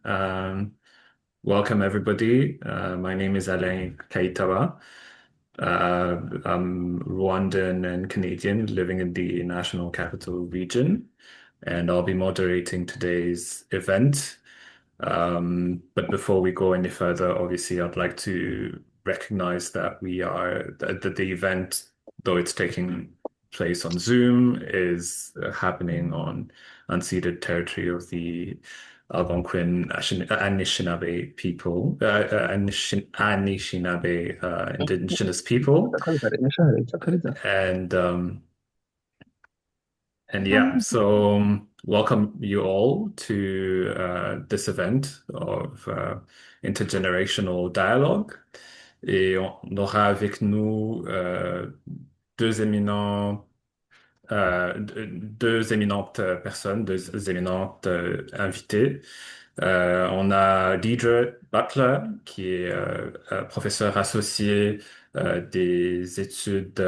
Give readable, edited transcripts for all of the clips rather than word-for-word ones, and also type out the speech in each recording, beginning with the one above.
Welcome, everybody. My name is Alain Kaitawa. I'm Rwandan and Canadian living in the National Capital Region, and I'll be moderating today's event. But before we go any further, obviously, I'd like to recognize that the event, though it's taking place on Zoom, is happening on unceded territory of the Algonquin Anishinaabe people, Anishinaabe indigenous people, and um, and yeah, so welcome you all to this event of Intergenerational Dialogue. Et on aura avec nous deux éminents, deux éminentes personnes, deux éminentes invitées. On a Deidre Butler, qui est professeur associé des études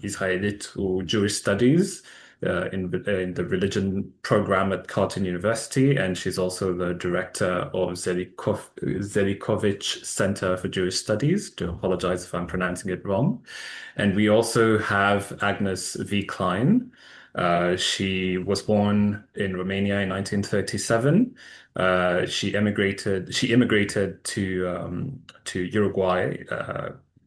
israélites ou Jewish Studies in the religion program at Carleton University, and she's also the director of Zelikovich Center for Jewish Studies. Do apologize if I'm pronouncing it wrong. And we also have Agnes V. Klein. She was born in Romania in 1937. She immigrated to Uruguay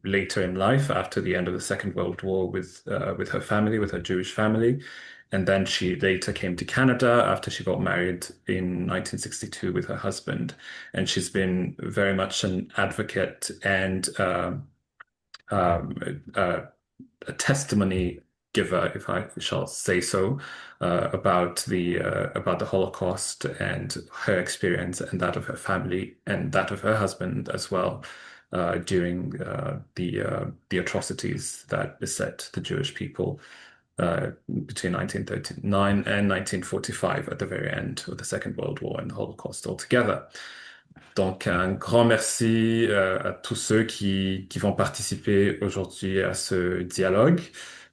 later in life after the end of the Second World War with her family, with her Jewish family. And then she later came to Canada after she got married in 1962 with her husband. And she's been very much an advocate and a testimony giver, if I shall say so, about the Holocaust and her experience and that of her family and that of her husband as well during the atrocities that beset the Jewish people between 1939 and 1945 at the very end of the Second World War and the Holocaust altogether. Donc, un grand merci à tous ceux qui vont participer aujourd'hui à ce dialogue.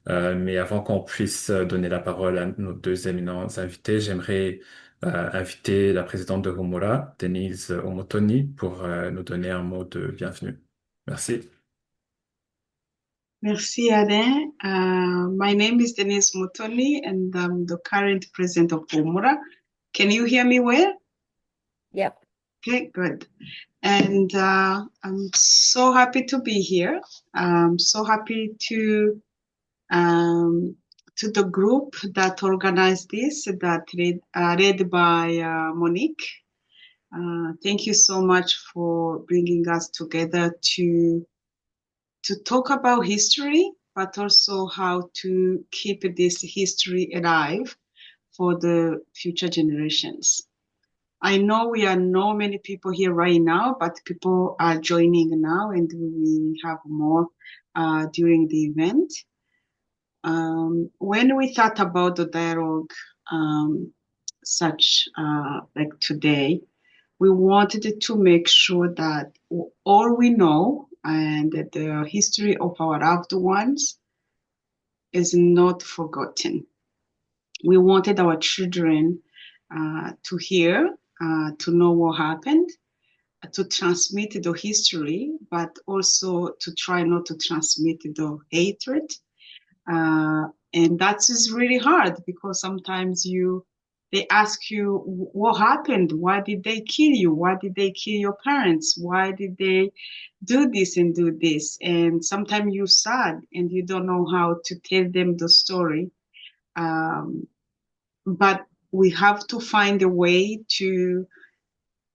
Mais avant qu'on puisse donner la parole à nos deux éminents invités, j'aimerais inviter la présidente de Humura, Denise Omotoni, pour nous donner un mot de bienvenue. Merci. Merci, Alain. My name is Denise Mutoni, and I'm the current president of Humura. Can you hear me well? Yep. Okay, good. And I'm so happy to be here. I'm so happy to the group that organized this, that led by Monique. Thank you so much for bringing us together to talk about history, but also how to keep this history alive for the future generations. I know we are not many people here right now, but people are joining now, and we have more during the event. When we thought about the dialogue, such like today, we wanted to make sure that all we know and that the history of our loved ones is not forgotten. We wanted our children to hear, to know what happened, to transmit the history, but also to try not to transmit the hatred. And that is really hard because sometimes they ask you what happened, why did they kill you, why did they kill your parents, why did they do this and do this, and sometimes you're sad and you don't know how to tell them the story, but we have to find a way to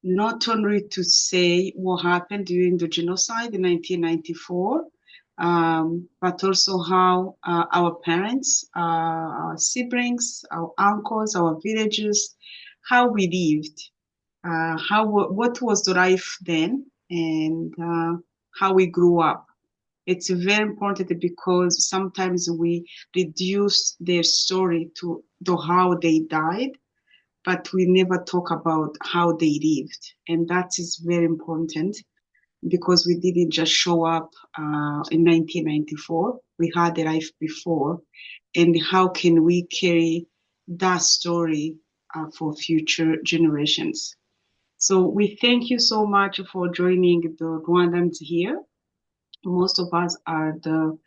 not only to say what happened during the genocide in 1994, but also how our parents, our siblings, our uncles, our villagers, how we lived, what was the life then, and how we grew up. It's very important because sometimes we reduce their story to how they died, but we never talk about how they lived, and that is very important. Because we didn't just show up in 1994, we had a life before, and how can we carry that story for future generations? So we thank you so much for joining the Rwandans here. Most of us are the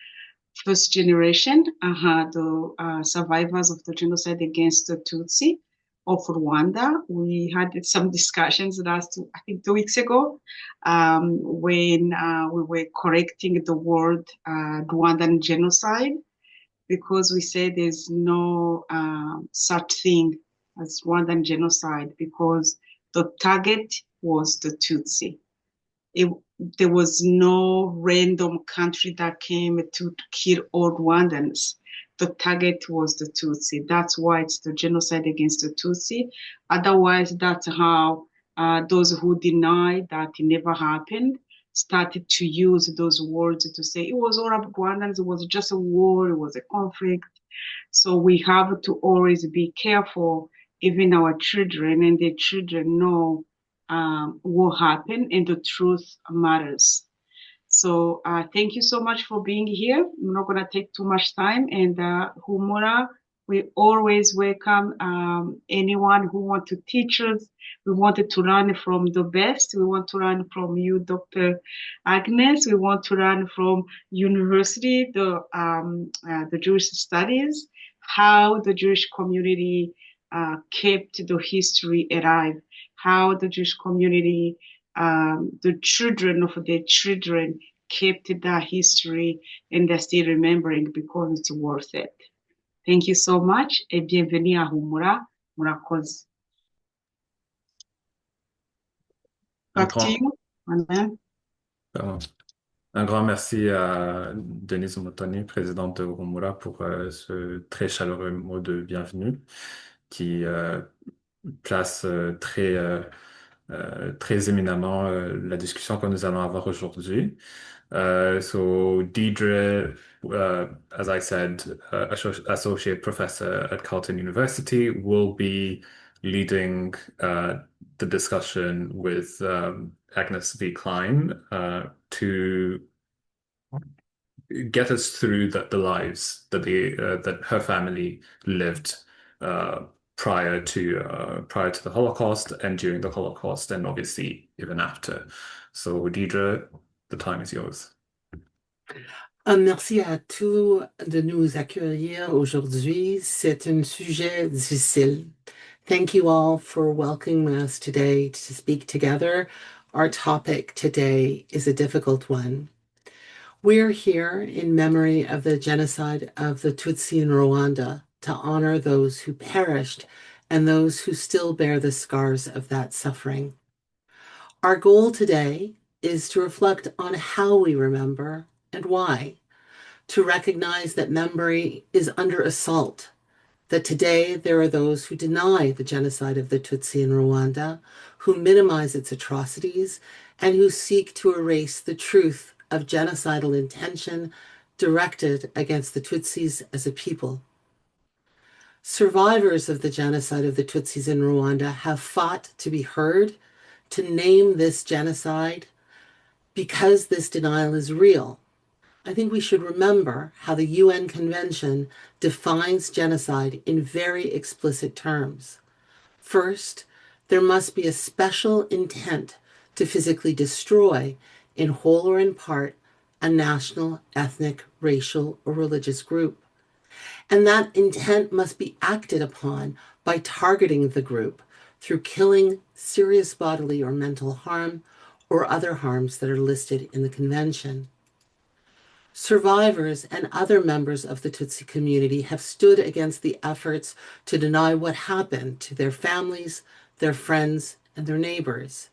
first generation, the survivors of the genocide against the Tutsi of Rwanda. We had some discussions I think 2 weeks ago, when we were correcting the word Rwandan genocide, because we said there's no such thing as Rwandan genocide because the target was the Tutsi. It, there was no random country that came to kill all Rwandans. The target was the Tutsi. That's why it's the genocide against the Tutsi. Otherwise, that's how those who deny that it never happened started to use those words to say it was all about Rwandans, it was just a war, it was a conflict. So we have to always be careful, even our children and their children know what happened and the truth matters. So thank you so much for being here. I'm not going to take too much time. And Humura, we always welcome anyone who want to teach us. We wanted to learn from the best. We want to learn from you, Dr. Agnes. We want to learn from university, the Jewish studies, how the Jewish community kept the history alive, how the Jewish community, the children of their children kept that history and they're still remembering because it's worth it. Thank you so much et bienvenue à Humura. Murakoze. Un Back to grand, you. Amen. pardon. Un grand merci à Denise Motoni, présidente de Humura, pour ce très chaleureux mot de bienvenue qui place très éminemment la discussion que nous allons avoir aujourd'hui. So Deidre, as I said, associate professor at Carleton University, will be leading the discussion with Agnes V. Klein to get us through the lives that her family lived uh, prior to the Holocaust and during the Holocaust and obviously even after. So Deidre, the time is yours. Merci à tous de nous accueillir aujourd'hui. C'est un sujet difficile. Thank you all for welcoming us today to speak together. Our topic today is a difficult one. We're here in memory of the genocide of the Tutsi in Rwanda to honor those who perished and those who still bear the scars of that suffering. Our goal today is to reflect on how we remember and why, to recognize that memory is under assault, that today there are those who deny the genocide of the Tutsi in Rwanda, who minimize its atrocities, and who seek to erase the truth of genocidal intention directed against the Tutsis as a people. Survivors of the genocide of the Tutsis in Rwanda have fought to be heard, to name this genocide, because this denial is real. I think we should remember how the UN Convention defines genocide in very explicit terms. First, there must be a special intent to physically destroy, in whole or in part, a national, ethnic, racial, or religious group. And that intent must be acted upon by targeting the group through killing, serious bodily or mental harm, or other harms that are listed in the Convention. Survivors and other members of the Tutsi community have stood against the efforts to deny what happened to their families, their friends, and their neighbors.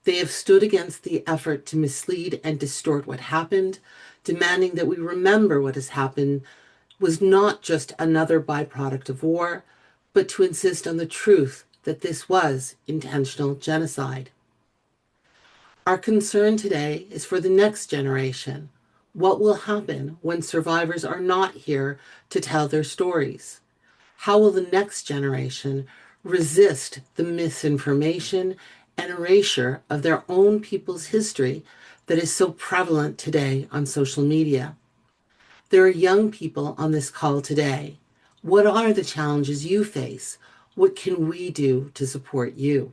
They have stood against the effort to mislead and distort what happened, demanding that we remember what has happened was not just another byproduct of war, but to insist on the truth that this was intentional genocide. Our concern today is for the next generation. What will happen when survivors are not here to tell their stories? How will the next generation resist the misinformation and erasure of their own people's history that is so prevalent today on social media? There are young people on this call today. What are the challenges you face? What can we do to support you?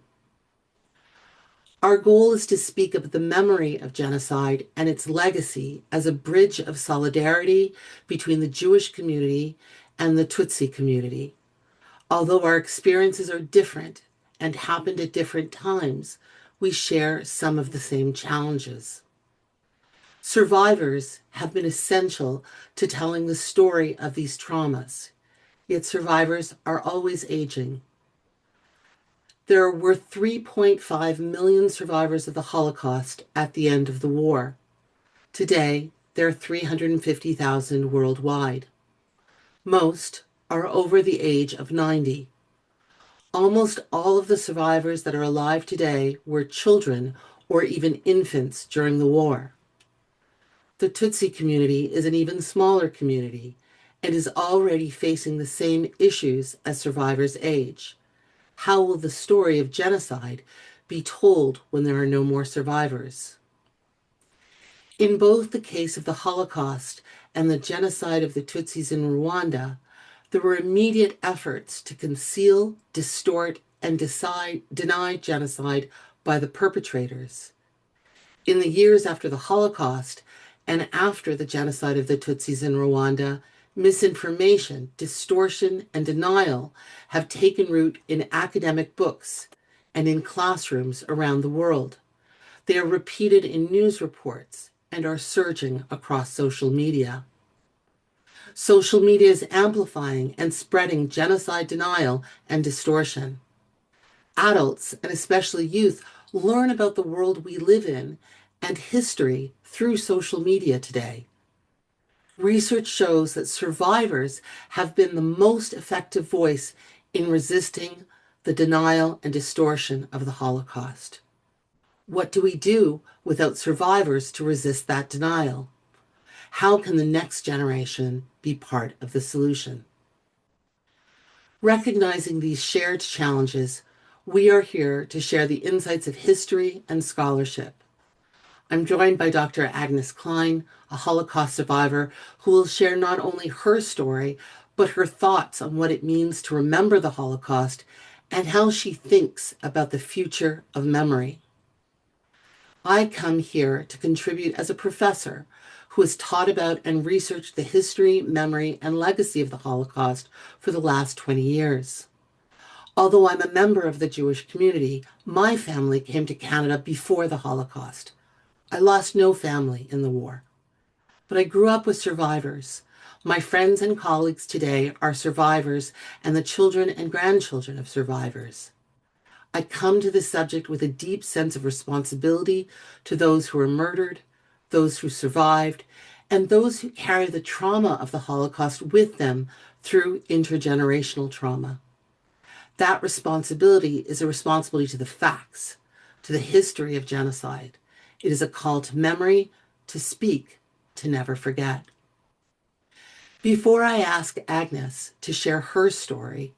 Our goal is to speak of the memory of genocide and its legacy as a bridge of solidarity between the Jewish community and the Tutsi community. Although our experiences are different and happened at different times, we share some of the same challenges. Survivors have been essential to telling the story of these traumas, yet survivors are always aging. There were 3.5 million survivors of the Holocaust at the end of the war. Today, there are 350,000 worldwide. Most are over the age of 90. Almost all of the survivors that are alive today were children or even infants during the war. The Tutsi community is an even smaller community and is already facing the same issues as survivors age. How will the story of genocide be told when there are no more survivors? In both the case of the Holocaust and the genocide of the Tutsis in Rwanda, there were immediate efforts to conceal, distort, and deny genocide by the perpetrators. In the years after the Holocaust and after the genocide of the Tutsis in Rwanda, misinformation, distortion, and denial have taken root in academic books and in classrooms around the world. They are repeated in news reports and are surging across social media. Social media is amplifying and spreading genocide denial and distortion. Adults, and especially youth, learn about the world we live in and history through social media today. Research shows that survivors have been the most effective voice in resisting the denial and distortion of the Holocaust. What do we do without survivors to resist that denial? How can the next generation be part of the solution? Recognizing these shared challenges, we are here to share the insights of history and scholarship. I'm joined by Dr. Agnes Klein, a Holocaust survivor, who will share not only her story, but her thoughts on what it means to remember the Holocaust and how she thinks about the future of memory. I come here to contribute as a professor who has taught about and researched the history, memory, and legacy of the Holocaust for the last 20 years. Although I'm a member of the Jewish community, my family came to Canada before the Holocaust. I lost no family in the war, but I grew up with survivors. My friends and colleagues today are survivors and the children and grandchildren of survivors. I come to this subject with a deep sense of responsibility to those who were murdered, those who survived, and those who carry the trauma of the Holocaust with them through intergenerational trauma. That responsibility is a responsibility to the facts, to the history of genocide. It is a call to memory, to speak, to never forget. Before I ask Agnes to share her story,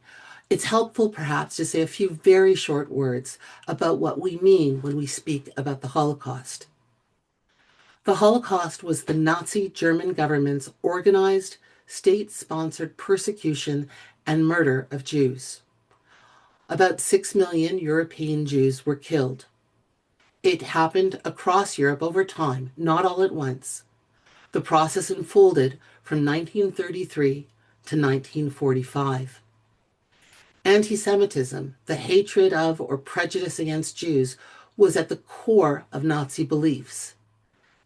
it's helpful perhaps to say a few very short words about what we mean when we speak about the Holocaust. The Holocaust was the Nazi German government's organized, state-sponsored persecution and murder of Jews. About 6 million European Jews were killed. It happened across Europe over time, not all at once. The process unfolded from 1933 to 1945. Anti-Semitism, the hatred of or prejudice against Jews, was at the core of Nazi beliefs.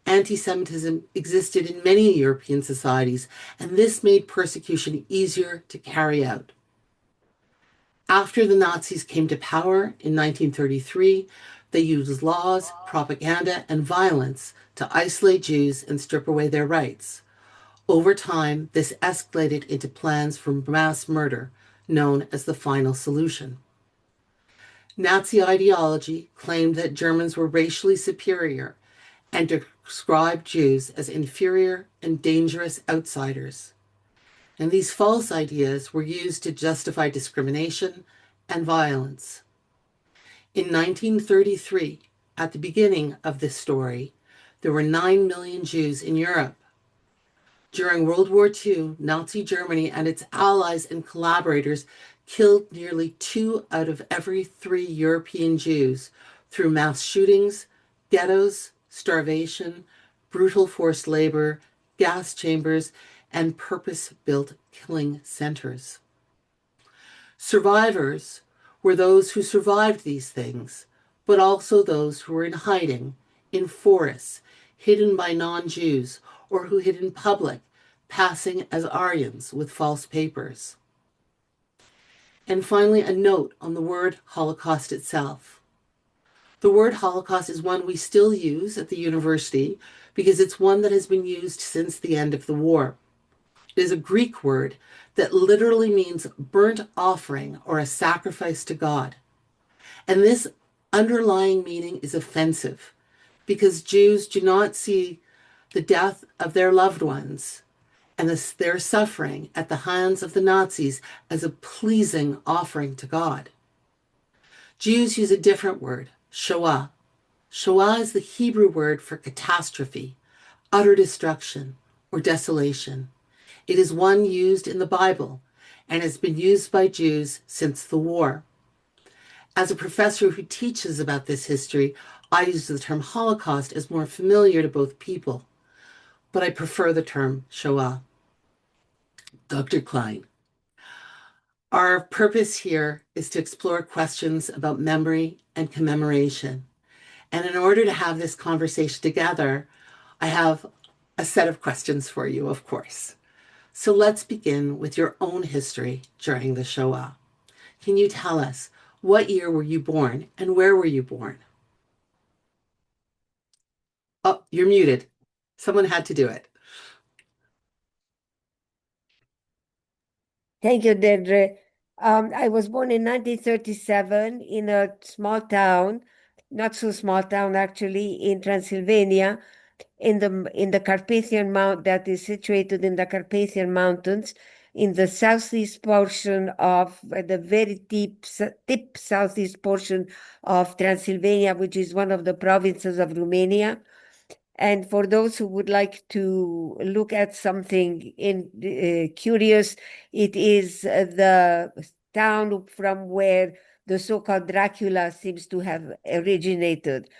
Anti-Semitism existed in many European societies, and this made persecution easier to carry out. After the Nazis came to power in 1933, they used laws, propaganda, and violence to isolate Jews and strip away their rights. Over time, this escalated into plans for mass murder, known as the final solution. Nazi ideology claimed that Germans were racially superior and described Jews as inferior and dangerous outsiders. And these false ideas were used to justify discrimination and violence. In 1933, at the beginning of this story, there were 9 million Jews in Europe. During World War II, Nazi Germany and its allies and collaborators killed nearly 2 out of every 3 European Jews through mass shootings, ghettos, starvation, brutal forced labor, gas chambers, and purpose-built killing centers. Survivors were those who survived these things, but also those who were in hiding, in forests, hidden by non-Jews, or who hid in public, passing as Aryans with false papers. And finally, a note on the word Holocaust itself. The word Holocaust is one we still use at the university because it's one that has been used since the end of the war. It is a Greek word that literally means burnt offering or a sacrifice to God. And this underlying meaning is offensive because Jews do not see the death of their loved ones and their suffering at the hands of the Nazis as a pleasing offering to God. Jews use a different word, Shoah. Shoah is the Hebrew word for catastrophe, utter destruction, or desolation. It is one used in the Bible and has been used by Jews since the war. As a professor who teaches about this history, I use the term Holocaust as more familiar to both people, but I prefer the term Shoah. Dr. Klein. Our purpose here is to explore questions about memory and commemoration. And in order to have this conversation together, I have a set of questions for you, of course. So let's begin with your own history during the Shoah. Can you tell us what year were you born and where were you born? Oh, you're muted. Someone had to do it. Thank you, Deirdre. I was born in 1937 in a small town, not so small town actually, in Transylvania, in the Carpathian Mount that is situated in the Carpathian Mountains, in the southeast portion of the very deep tip southeast portion of Transylvania, which is one of the provinces of Romania. And for those who would like to look at something curious, it is the town from where the so-called Dracula seems to have originated.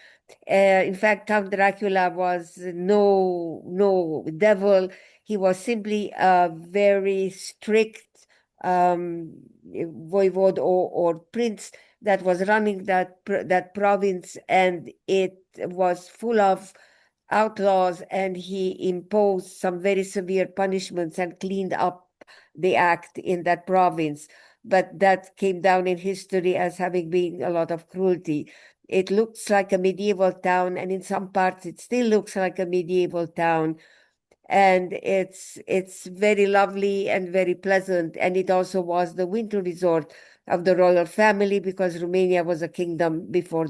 In fact, Count Dracula was no devil. He was simply a very strict voivode or prince that was running that province, and it was full of outlaws, and he imposed some very severe punishments and cleaned up the act in that province. But that came down in history as having been a lot of cruelty. It looks like a medieval town, and in some parts it still looks like a medieval town. And it's very lovely and very pleasant. And it also was the winter resort of the royal family, because Romania was a kingdom before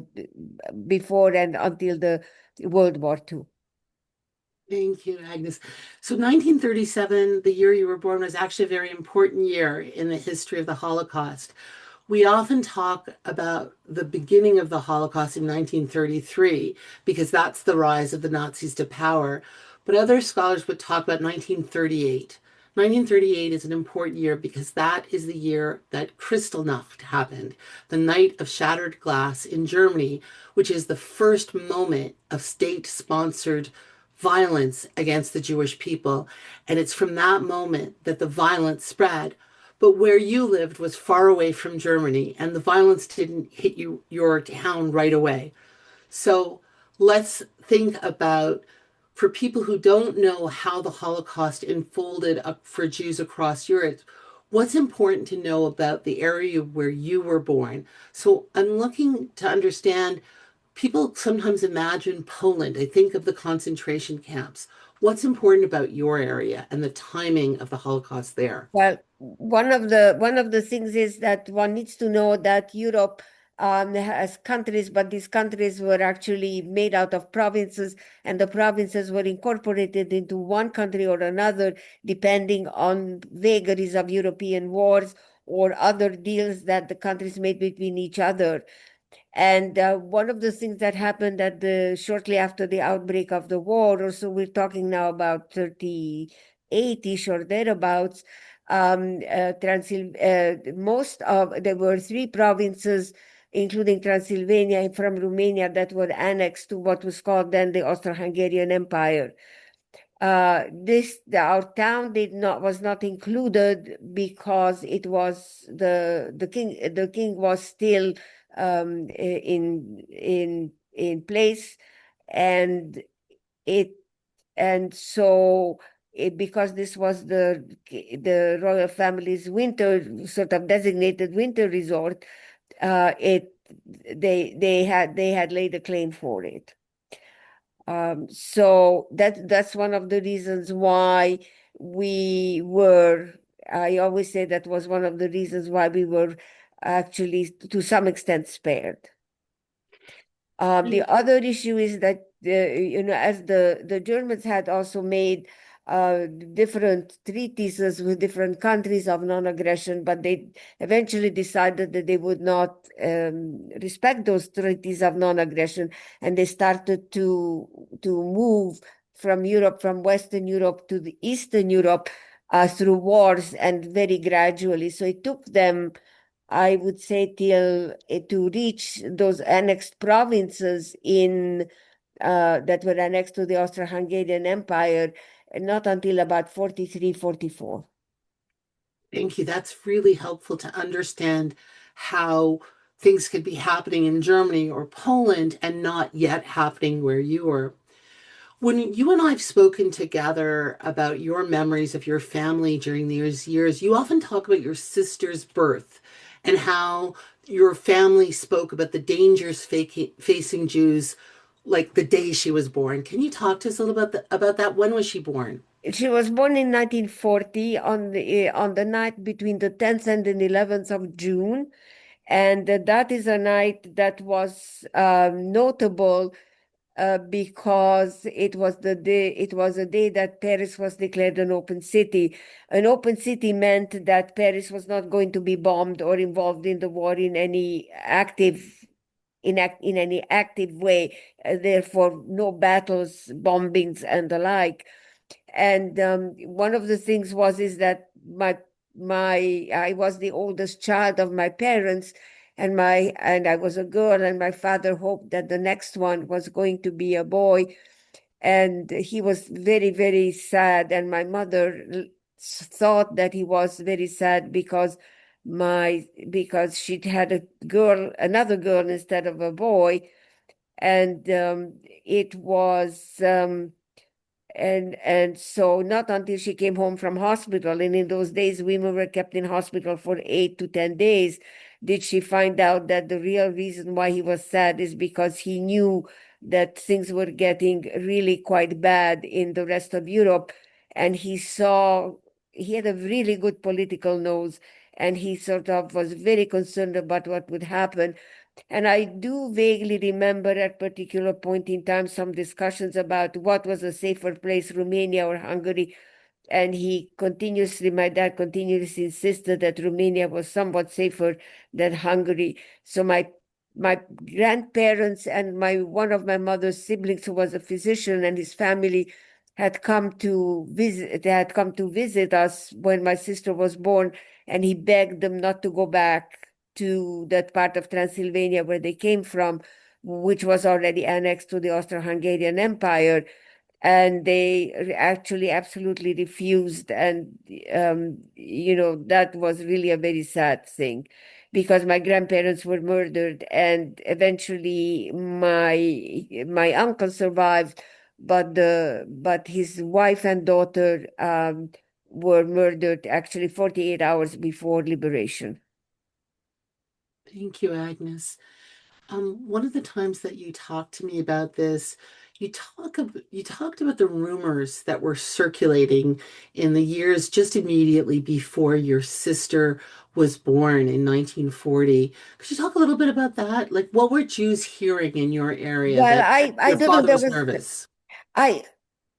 and until the World War II. Thank you, Agnes. So 1937, the year you were born, was actually a very important year in the history of the Holocaust. We often talk about the beginning of the Holocaust in 1933 because that's the rise of the Nazis to power. But other scholars would talk about 1938. 1938 is an important year because that is the year that Kristallnacht happened, the night of shattered glass in Germany, which is the first moment of state-sponsored violence against the Jewish people. And it's from that moment that the violence spread. But where you lived was far away from Germany, and the violence didn't hit your town right away. So let's think about, for people who don't know how the Holocaust unfolded for Jews across Europe, what's important to know about the area where you were born. So I'm looking to understand, people sometimes imagine Poland. I think of the concentration camps. What's important about your area and the timing of the Holocaust there? Well, one of the things is that one needs to know that Europe has countries, but these countries were actually made out of provinces, and the provinces were incorporated into one country or another, depending on vagaries of European wars or other deals that the countries made between each other. And one of the things that happened shortly after the outbreak of the war, or so we're talking now about 38-ish or thereabouts, there were 3 provinces including Transylvania and from Romania, that were annexed to what was called then the Austro-Hungarian Empire. Our town was not included because it was the king was still in place, and so because this was the royal family's winter sort of designated winter resort, they had laid a claim for it. So that's one of the reasons why I always say that was one of the reasons why we were actually to some extent spared. The other issue is that as the Germans had also made different treaties with different countries of non-aggression, but they eventually decided that they would not respect those treaties of non-aggression, and they started to move from Western Europe to the Eastern Europe through wars, and very gradually. So it took them, I would say, till to reach those annexed provinces that were annexed to the Austro-Hungarian Empire, not until about 43, 44. Thank you. That's really helpful to understand how things could be happening in Germany or Poland and not yet happening where you were. When you and I have spoken together about your memories of your family during these years, you often talk about your sister's birth and how your family spoke about the dangers facing Jews like the day she was born. Can you talk to us a little about that? When was she born? She was born in 1940 on the night between the 10th and the 11th of June. And that is a night that was notable because it was a day that Paris was declared an open city. An open city meant that Paris was not going to be bombed or involved in the war in any active way. Therefore, no battles, bombings, and the like. And one of the things is that I was the oldest child of my parents, and I was a girl, and my father hoped that the next one was going to be a boy, and he was very, very sad. And my mother thought that he was very sad because she had another girl instead of a boy, and it was. And so not until she came home from hospital, and in those days women were kept in hospital for 8 to 10 days, did she find out that the real reason why he was sad is because he knew that things were getting really quite bad in the rest of Europe. And he had a really good political nose, and he sort of was very concerned about what would happen. And I do vaguely remember at a particular point in time some discussions about what was a safer place, Romania or Hungary. And my dad continuously insisted that Romania was somewhat safer than Hungary. So my grandparents and one of my mother's siblings, who was a physician, and his family had come to visit us when my sister was born, and he begged them not to go back to that part of Transylvania where they came from, which was already annexed to the Austro-Hungarian Empire. And they actually absolutely refused. And, that was really a very sad thing, because my grandparents were murdered, and eventually my uncle survived, but his wife and daughter were murdered actually 48 hours before liberation. Thank you, Agnes. One of the times that you talked to me about this, you talked about the rumors that were circulating in the years just immediately before your sister was born in 1940. Could you talk a little bit about that? Like, what were Jews hearing in your area Well, that I your don't know. father was nervous?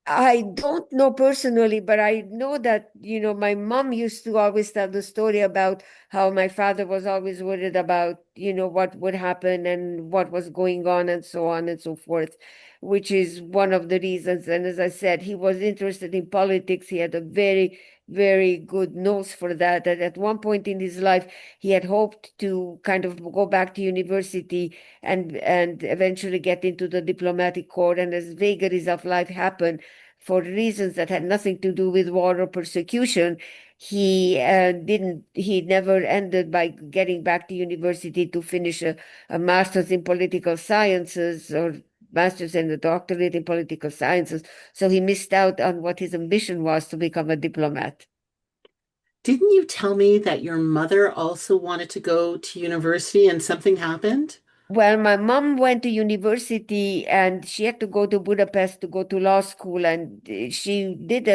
I don't know personally, but I know that, my mom used to always tell the story about how my father was always worried about, what would happen and what was going on and so on and so forth, which is one of the reasons. And as I said, he was interested in politics. He had a very, very good nose for that. And at one point in his life, he had hoped to kind of go back to university and eventually get into the diplomatic corps. And as vagaries of life happened, for reasons that had nothing to do with war or persecution, he never ended by getting back to university to finish a master's in political sciences or master's and a doctorate in political sciences. So he missed out on what his ambition was to become a diplomat. Didn't you tell me that your mother also wanted to go to university and something happened? Well, my mom went to university and she had to go to Budapest to go to law school. And she did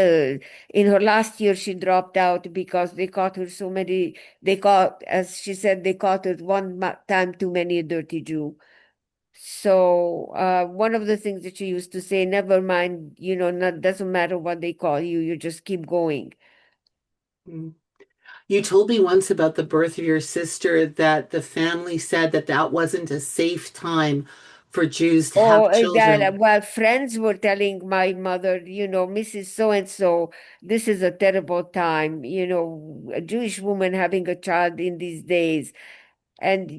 in her last year, she dropped out because they caught her as she said, they caught her one time too many a dirty Jew. So one of the things that she used to say, never mind, doesn't matter what they call you, you just keep going. Mm. You told me once about the birth of your sister that the family said that that wasn't a safe time for Jews to Oh, have children. well, friends were telling my mother, Mrs. So and so, this is a terrible time, a Jewish woman having a child in these days. And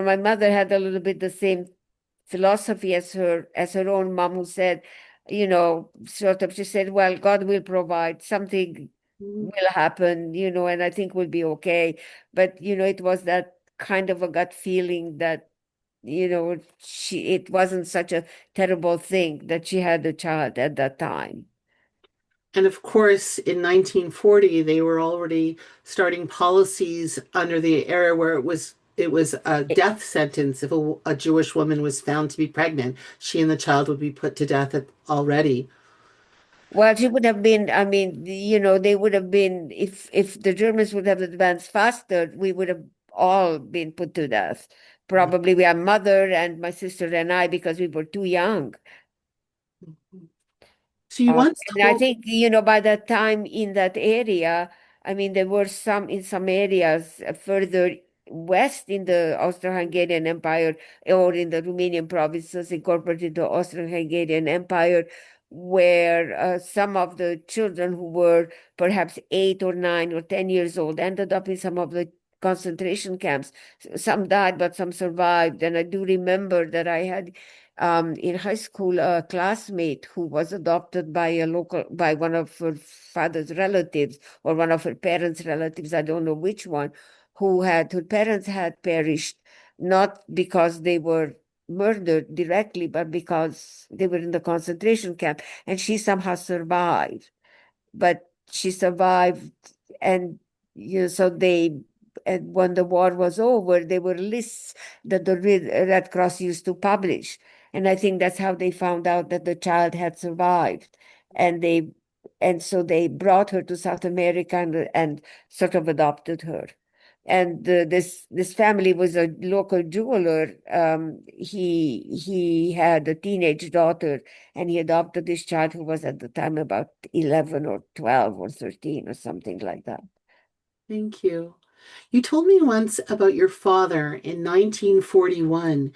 my mother had a little bit the same philosophy as her own mom, who said, sort of, she said, well, God will provide, something Mm. will happen, and I think we'll be okay. But it was that kind of a gut feeling that it wasn't such a terrible thing that she had a child at that time. And of course, in 1940, they were already starting policies under the era where it was a death sentence if a Jewish woman was found to be pregnant. She and the child would be put to death already. Well, she would have been, I mean, they would have been, if the Germans would have advanced faster, we would have all been put to death. Probably my mother and my sister and I, because we were too young. So you once And I told, think, by that time in that area, I mean, there were in some areas further west in the Austro-Hungarian Empire or in the Romanian provinces incorporated the Austro-Hungarian Empire, where some of the children who were perhaps 8 or 9 or 10 years old ended up in some of the concentration camps. Some died, but some survived. And I do remember that I had in high school a classmate who was adopted by one of her father's relatives or one of her parents' relatives, I don't know which one, her parents had perished, not because they were murdered directly, but because they were in the concentration camp, and she somehow survived. But she survived, and so and when the war was over, there were lists that the Red Cross used to publish. And I think that's how they found out that the child had survived. And so they brought her to South America and sort of adopted her. And this family was a local jeweler. He had a teenage daughter, and he adopted this child who was at the time about 11 or 12 or 13 or something like that. thank you. You told me once about your father in 1941,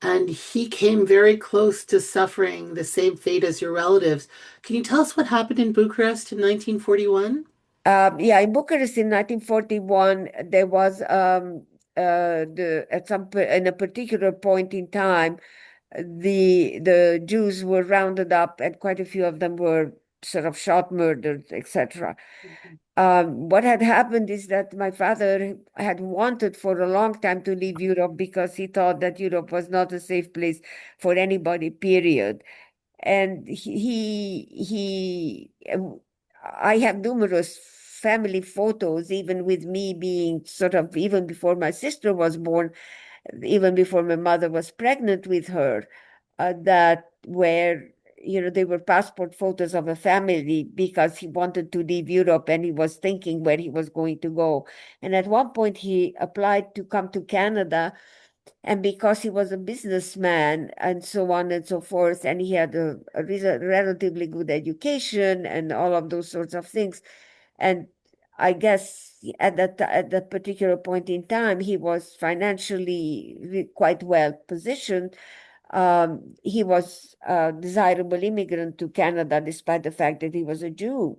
and he came very close to suffering the same fate as your relatives. Can you tell us what happened in Bucharest in 1941? Yeah, in Bucharest in 1941, there was in a particular point in time, the Jews were rounded up, and quite a few of them were sort of shot, murdered, etc. What had happened is that my father had wanted for a long time to leave Europe because he thought that Europe was not a safe place for anybody, period. And I have numerous family photos, even with me being sort of, even before my sister was born, even before my mother was pregnant with her, that where they were passport photos of a family because he wanted to leave Europe and he was thinking where he was going to go. And at one point he applied to come to Canada, and because he was a businessman and so on and so forth, and he had a relatively good education and all of those sorts of things. And I guess at that particular point in time, he was financially quite well positioned. He was a desirable immigrant to Canada, despite the fact that he was a Jew,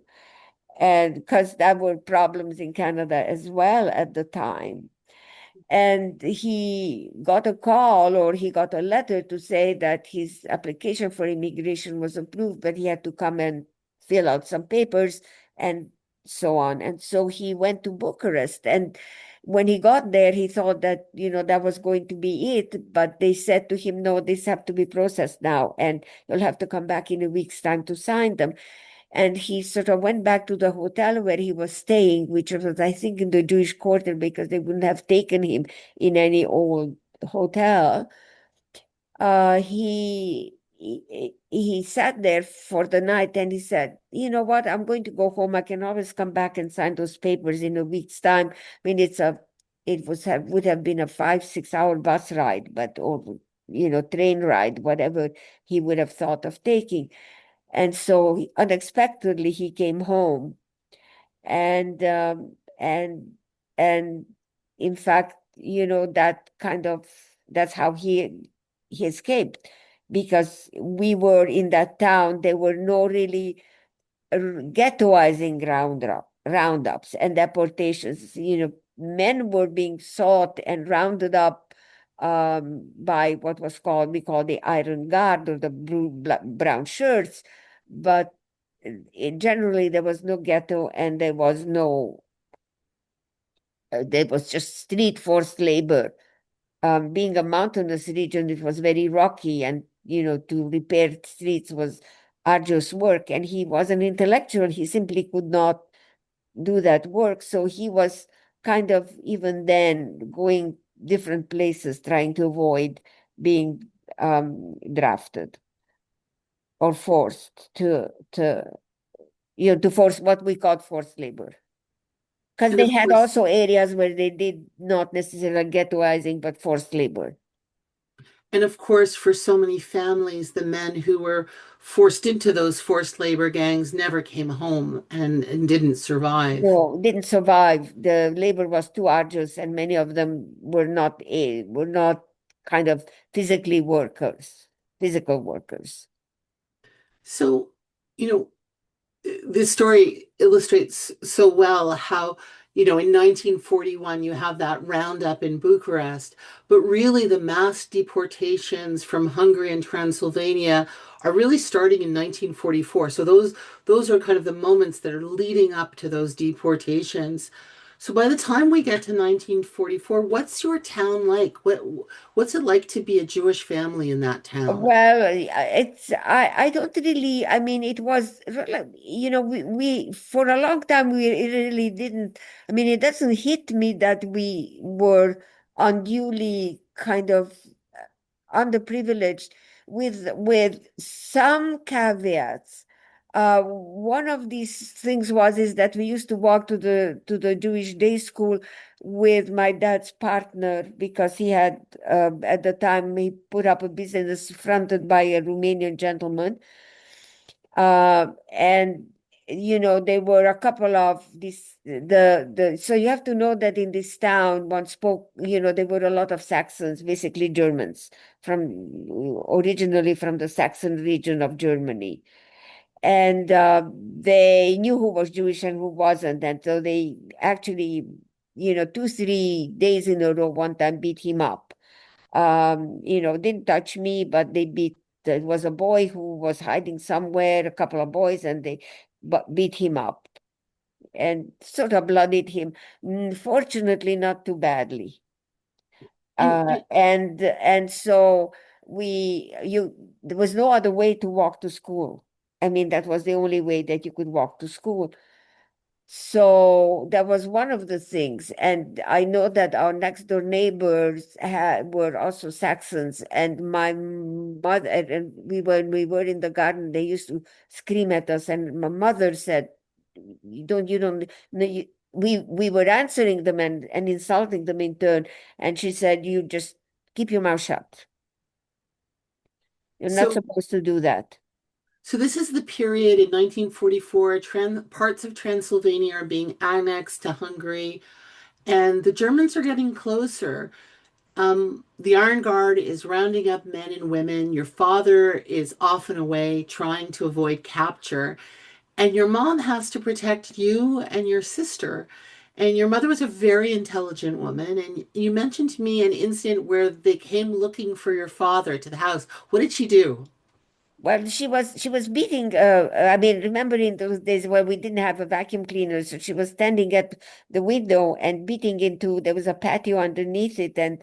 and because there were problems in Canada as well at the time. And he got a call, or he got a letter to say that his application for immigration was approved, but he had to come and fill out some papers and so on. And so he went to Bucharest. And when he got there, he thought that, that was going to be it. But they said to him, no, these have to be processed now, and you'll have to come back in a week's time to sign them. And he sort of went back to the hotel where he was staying, which was, I think, in the Jewish quarter, because they wouldn't have taken him in any old hotel. He sat there for the night, and he said, "You know what? I'm going to go home. I can always come back and sign those papers in a week's time." I mean, would have been a 5-6 hour bus ride, or train ride, whatever he would have thought of taking. And so unexpectedly he came home, and and and in fact, that's how he escaped, because we were in that town. There were no really ghettoizing roundups and deportations. Men were being sought and rounded up by what we call the Iron Guard, or the brown shirts, but generally there was no ghetto, and there was just street forced labor. Being a mountainous region, it was very rocky, and to repair streets was arduous work. And he was an intellectual; he simply could not do that work. So he was kind of, even then, going different places, trying to avoid being drafted or forced to force what we call forced labor. Because And they of had course, also areas where they did not necessarily ghettoizing, but forced labor. and of course, for so many families, the men who were forced into those forced labor gangs never came home and didn't survive. No, didn't survive. The labor was too arduous, and many of them were not kind of physical workers. So, you know, this story illustrates so well how, in 1941, you have that roundup in Bucharest, but really the mass deportations from Hungary and Transylvania are really starting in 1944. So those are kind of the moments that are leading up to those deportations. So by the time we get to 1944, what's your town like? What's it like to be a Jewish family in that town? Well, I don't really, I mean, it was, we for a long time we really didn't, I mean, it doesn't hit me that we were unduly kind of underprivileged, with some caveats. One of these things is that we used to walk to the Jewish day school with my dad's partner, because he had, at the time, he put up a business fronted by a Romanian gentleman. And there were a couple of these, so you have to know that in this town one spoke, there were a lot of Saxons, basically Germans, originally from the Saxon region of Germany. And they knew who was Jewish and who wasn't. And so they actually, 2-3 days in a row, one time beat him up. Didn't touch me, but there was a boy who was hiding somewhere, a couple of boys, and they beat him up and sort of bloodied him. Fortunately, not too badly. And, And so there was no other way to walk to school. I mean, that was the only way that you could walk to school. So that was one of the things. And I know that our next door neighbors were also Saxons. And my mother, and when we were in the garden, they used to scream at us. And my mother said, you don't, no, we were answering them and insulting them in turn. And she said, you just keep your mouth shut. You're not so supposed to do that. So this is the period in 1944, parts of Transylvania are being annexed to Hungary, and the Germans are getting closer. The Iron Guard is rounding up men and women. Your father is off and away trying to avoid capture. And your mom has to protect you and your sister. And your mother was a very intelligent woman. And you mentioned to me an incident where they came looking for your father to the house. What did she do? Well, she was beating. I mean, remember in those days where we didn't have a vacuum cleaner, so she was standing at the window and beating into. There was a patio underneath it, and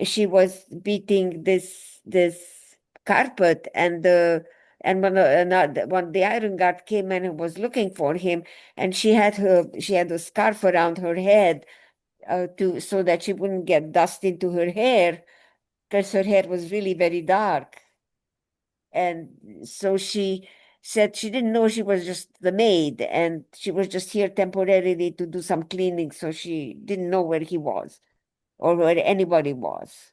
she was beating this carpet. And when the iron guard came in and was looking for him, and she had a scarf around her head to so that she wouldn't get dust into her hair because her hair was really very dark. And so she said she didn't know she was just the maid and she was just here temporarily to do some cleaning. So she didn't know where he was or where anybody was.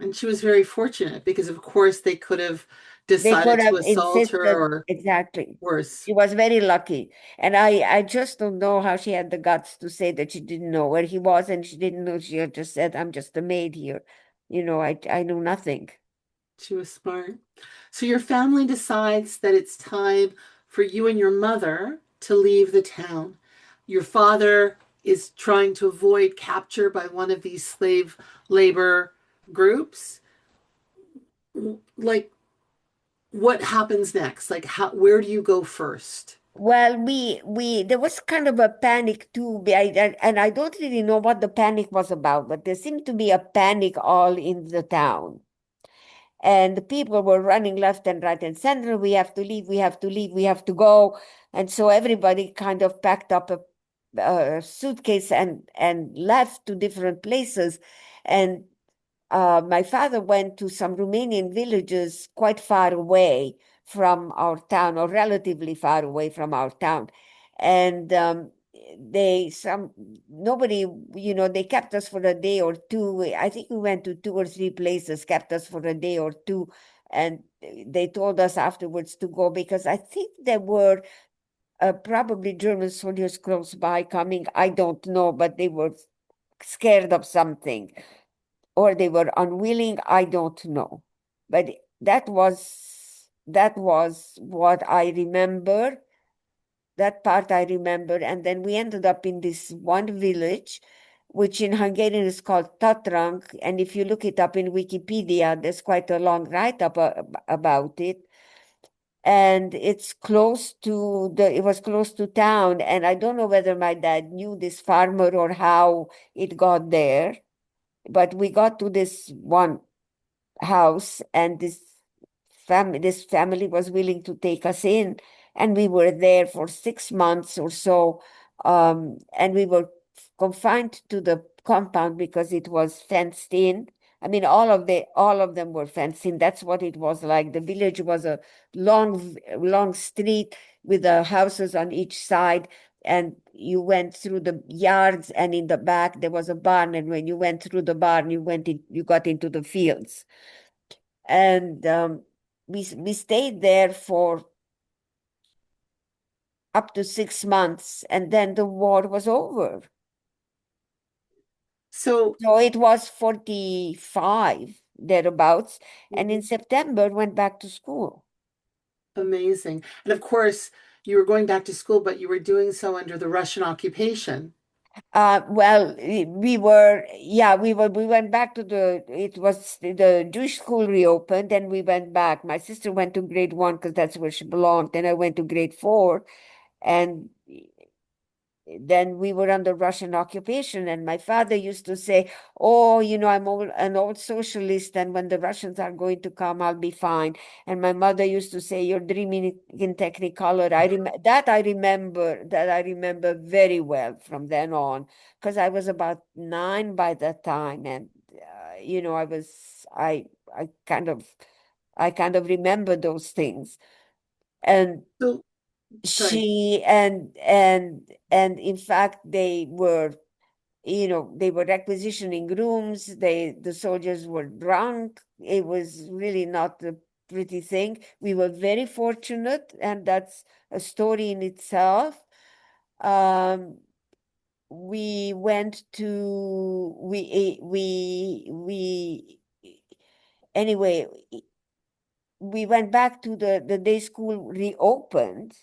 And she was very fortunate because, of course, they could have They decided could to have assault her insisted, or exactly. worse. She was very lucky. And I just don't know how she had the guts to say that she didn't know where he was and she didn't know. She had just said, I'm just a maid here. I know nothing. She was smart. So your family decides that it's time for you and your mother to leave the town. Your father is trying to avoid capture by one of these slave labor groups. Like, what happens next? Like, where do you go first? Well, we there was kind of a panic too, and I don't really know what the panic was about, but there seemed to be a panic all in the town, and the people were running left and right and center. We have to leave. We have to leave. We have to go, and so everybody kind of packed up a suitcase and left to different places, and my father went to some Romanian villages quite far away from our town, or relatively far away from our town. And nobody, they kept us for a day or two. I think we went to two or three places, kept us for a day or two. And they told us afterwards to go because I think there were probably German soldiers close by coming. I don't know, but they were scared of something or they were unwilling, I don't know. But that was what I remember. That part I remember. And then we ended up in this one village, which in Hungarian is called Tatrang. And if you look it up in Wikipedia, there's quite a long write-up about it. And it was close to town. And I don't know whether my dad knew this farmer or how it got there, but we got to this one house and this family was willing to take us in, and we were there for 6 months or so, and we were confined to the compound because it was fenced in. I mean, all of them were fenced in. That's what it was like. The village was a long street with the houses on each side, and you went through the yards, and in the back there was a barn, and when you went through the barn you got into the fields. And we stayed there for up to 6 months, and then the war was over. So So it was 45 thereabouts, and in September went back to school. amazing. And of course, you were going back to school, but you were doing so under the Russian occupation. Well, we went back to it was the Jewish school reopened, and we went back. My sister went to grade 1 because that's where she belonged. Then I went to grade 4, and then we were under Russian occupation, and my father used to say, "Oh, I'm an old socialist, and when the Russians are going to come, I'll be fine." And my mother used to say, "You're dreaming in Technicolor." I remember very well from then on, because I was about 9 by that time, and I was I kind of I kind of remember those things. And So, sorry. she and in fact they were requisitioning rooms. The soldiers were drunk. It was really not the pretty thing. We were very fortunate, and that's a story in itself. We went to we anyway, we went back to the day school reopened,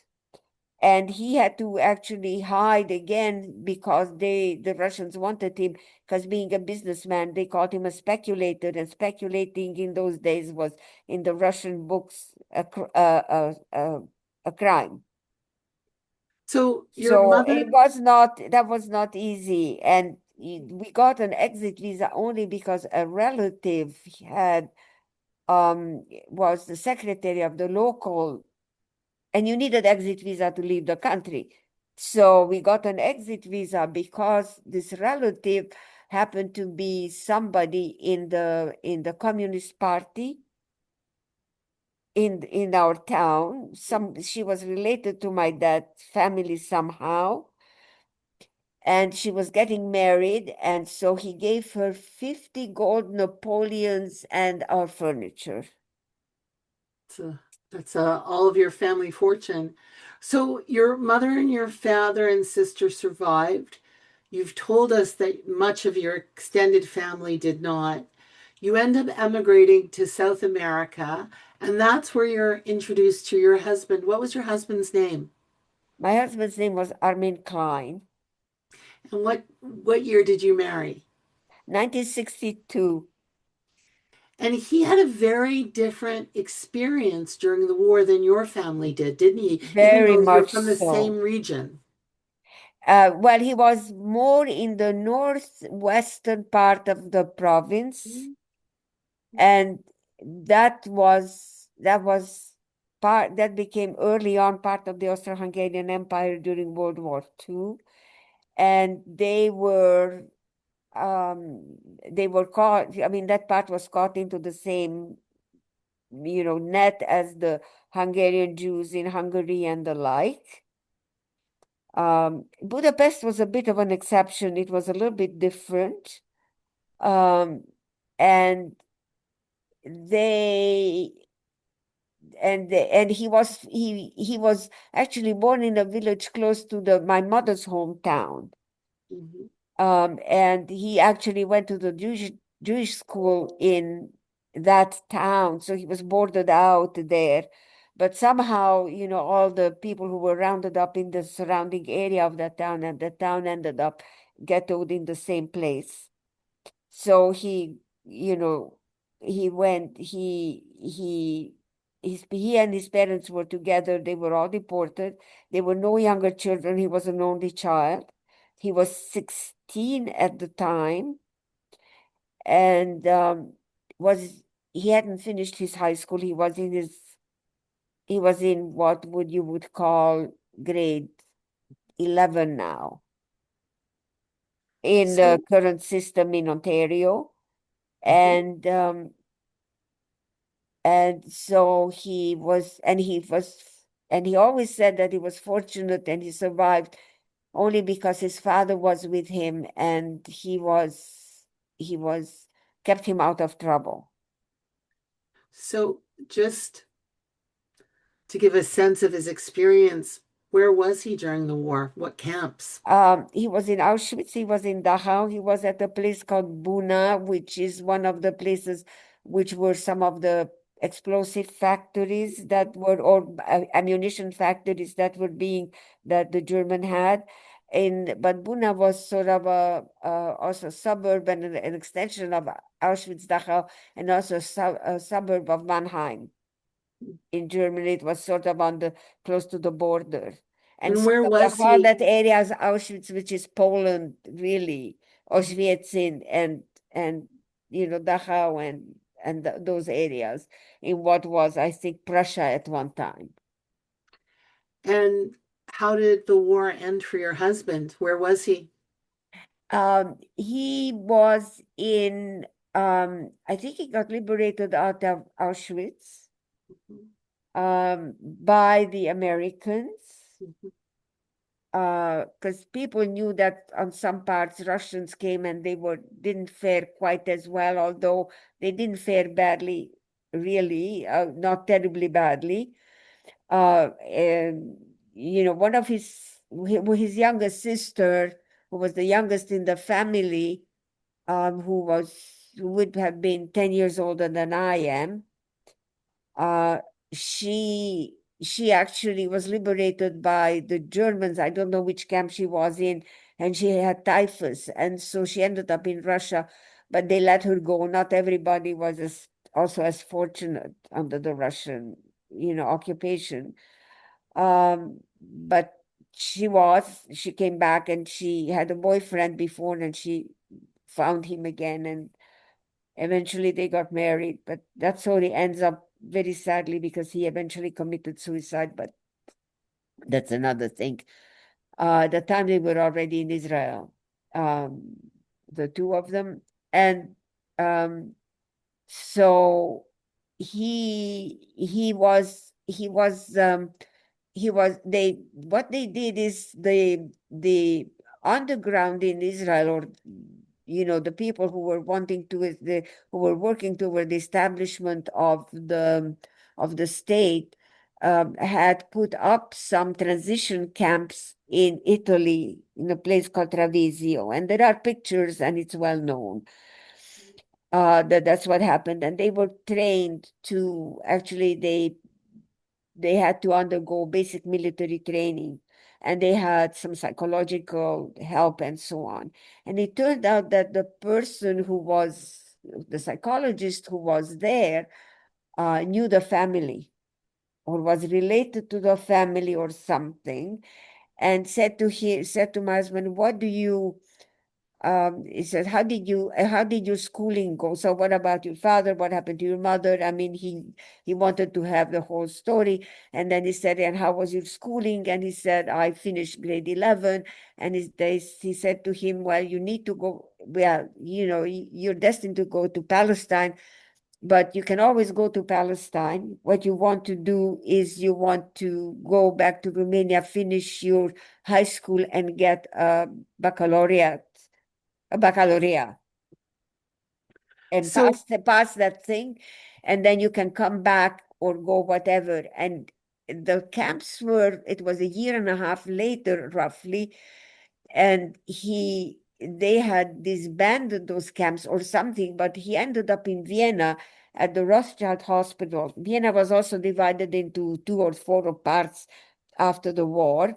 and he had to actually hide again because the Russians wanted him, because being a businessman, they called him a speculator, and speculating in those days was in the Russian books a crime. So your So mother, that was not easy. And we got an exit visa only because a relative had was the secretary of the local, and you needed exit visa to leave the country. So we got an exit visa because this relative happened to be somebody in the Communist Party in our town. She was related to my dad's family somehow, and she was getting married, and so he gave her 50 gold Napoleons and our furniture. that's all of your family fortune. So your mother and your father and sister survived. You've told us that much of your extended family did not. You end up emigrating to South America, and that's where you're introduced to your husband. What was your husband's name? My husband's name was Armin Klein. And what year did you marry? 1962. And he had a very different experience during the war than your family did, didn't he? Even Very though you're much from the so. same region. Well, he was more in the northwestern part of the province, and that became early on part of the Austro-Hungarian Empire during World War II, and they were caught. I mean, that part was caught into the same, net as the Hungarian Jews in Hungary and the like. Budapest was a bit of an exception. It was a little bit different. And they and he was actually born in a village close to my mother's hometown. Mhm. And he actually went to the Jewish school in that town, so he was boarded out there. But somehow, all the people who were rounded up in the surrounding area of that town, and the town ended up ghettoed in the same place. So you know, he and his parents were together. They were all deported. There were no younger children. He was an only child. He was 16 at the time, and was he hadn't finished his high school. He was in what you would call grade 11 now in the So, current system in Ontario. mhm. And so he always said that he was fortunate and he survived only because his father was with him, and he was kept him out of trouble. So just to give a sense of his experience, where was he during the war? What camps? He was in Auschwitz, he was in Dachau, he was at a place called Buna, which is one of the places which were some of the explosive factories or ammunition factories that the German had. But Buna was sort of also a suburb and an extension of Auschwitz, Dachau, and also a suburb of Mannheim. In Germany, it was sort of close to the border. And And sort where of the was heart he? that area is Auschwitz, which is Poland, really, Auschwitz and Dachau and those areas in what was, I think, Prussia at one time. And how did the war end for your husband? Where was he? He was I think he got liberated out of Auschwitz by the Americans. Mhm. Because people knew that on some parts Russians came and they didn't fare quite as well, although they didn't fare badly really, not terribly badly. And one of his younger sister, who was the youngest in the family, who would have been 10 years older than I am, uh, she actually was liberated by the Germans. I don't know which camp she was in, and she had typhus, and so she ended up in Russia, but they let her go. Not everybody was also as fortunate under the Russian, occupation. But she came back, and she had a boyfriend before, and she found him again, and eventually they got married. But that story ends up very sadly because he eventually committed suicide, but that's another thing. The time they were already in Israel, um, the two of them. And so they what they did is the underground in Israel, or the people who were who were working toward the establishment of the state, had put up some transition camps in Italy, in a place called Treviso, and there are pictures, and it's well known that's what happened. And they were trained to actually they had to undergo basic military training, and they had some psychological help and so on. And it turned out that the person who was the psychologist who was there knew the family, or was related to the family or something, and said to my husband, "What do you?" He said, how did your schooling go? So what about your father? What happened to your mother? I mean, he wanted to have the whole story. And then he said, and how was your schooling? And he said, I finished grade 11. And he said to him, well, you need to go, well, you're destined to go to Palestine, but you can always go to Palestine. What you want to do is you want to go back to Romania, finish your high school, and get a baccalaureate, and So, pass that thing, and then you can come back or go whatever. And the camps it was a year and a half later, roughly, and they had disbanded those camps or something, but he ended up in Vienna at the Rothschild Hospital. Vienna was also divided into 2 or 4 parts after the war.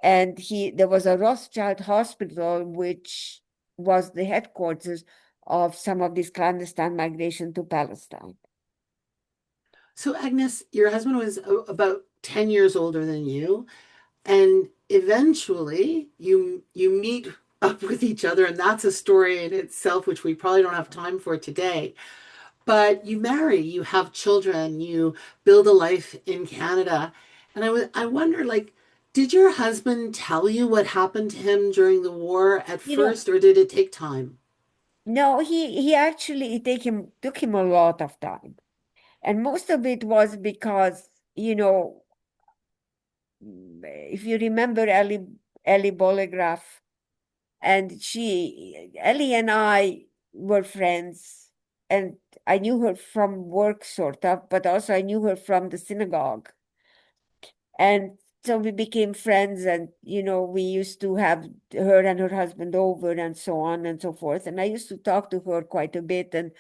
And there was a Rothschild hospital, which was the headquarters of some of this clandestine migration to Palestine. so Agnes, your husband was about 10 years older than you, and eventually you meet up with each other, and that's a story in itself, which we probably don't have time for today. But you marry, you have children, you build a life in Canada. And I wonder, like, did your husband tell you what happened to him during the war at You know, first, or did it take time? no, he actually took him a lot of time. And most of it was because, if you remember Ellie Bollegraf, and Ellie and I were friends, and I knew her from work, sort of, but also I knew her from the synagogue. And so we became friends, and, we used to have her and her husband over and so on and so forth. And I used to talk to her quite a bit. And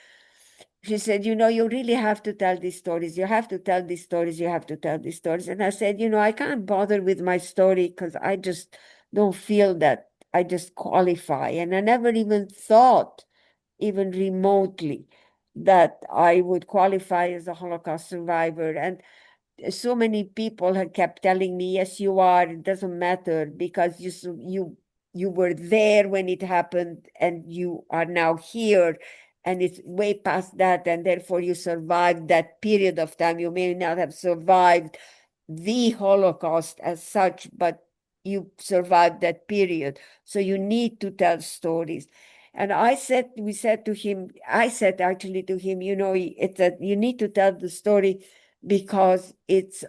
she said, you really have to tell these stories. You have to tell these stories. You have to tell these stories. And I said, I can't bother with my story because I just don't feel that I just qualify. And I never even thought, even remotely, that I would qualify as a Holocaust survivor. And so many people had kept telling me, yes, you are, it doesn't matter because you were there when it happened, and you are now here, and it's way past that, and therefore you survived that period of time. You may not have survived the Holocaust as such, but you survived that period, so you need to tell stories. And we said to him, I said actually to him, it's that you need to tell the story because that's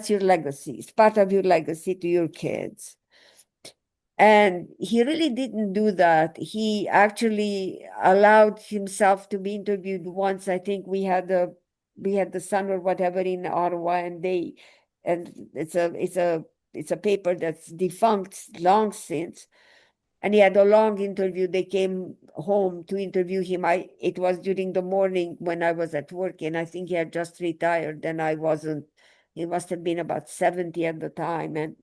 your legacy. It's part of your legacy to your kids. And he really didn't do that. He actually allowed himself to be interviewed once. I think we had the Sun or whatever in Ottawa, and it's a paper that's defunct long since. And he had a long interview. They came home to interview him. It was during the morning when I was at work, and I think he had just retired, and I wasn't. He must have been about 70 at the time. And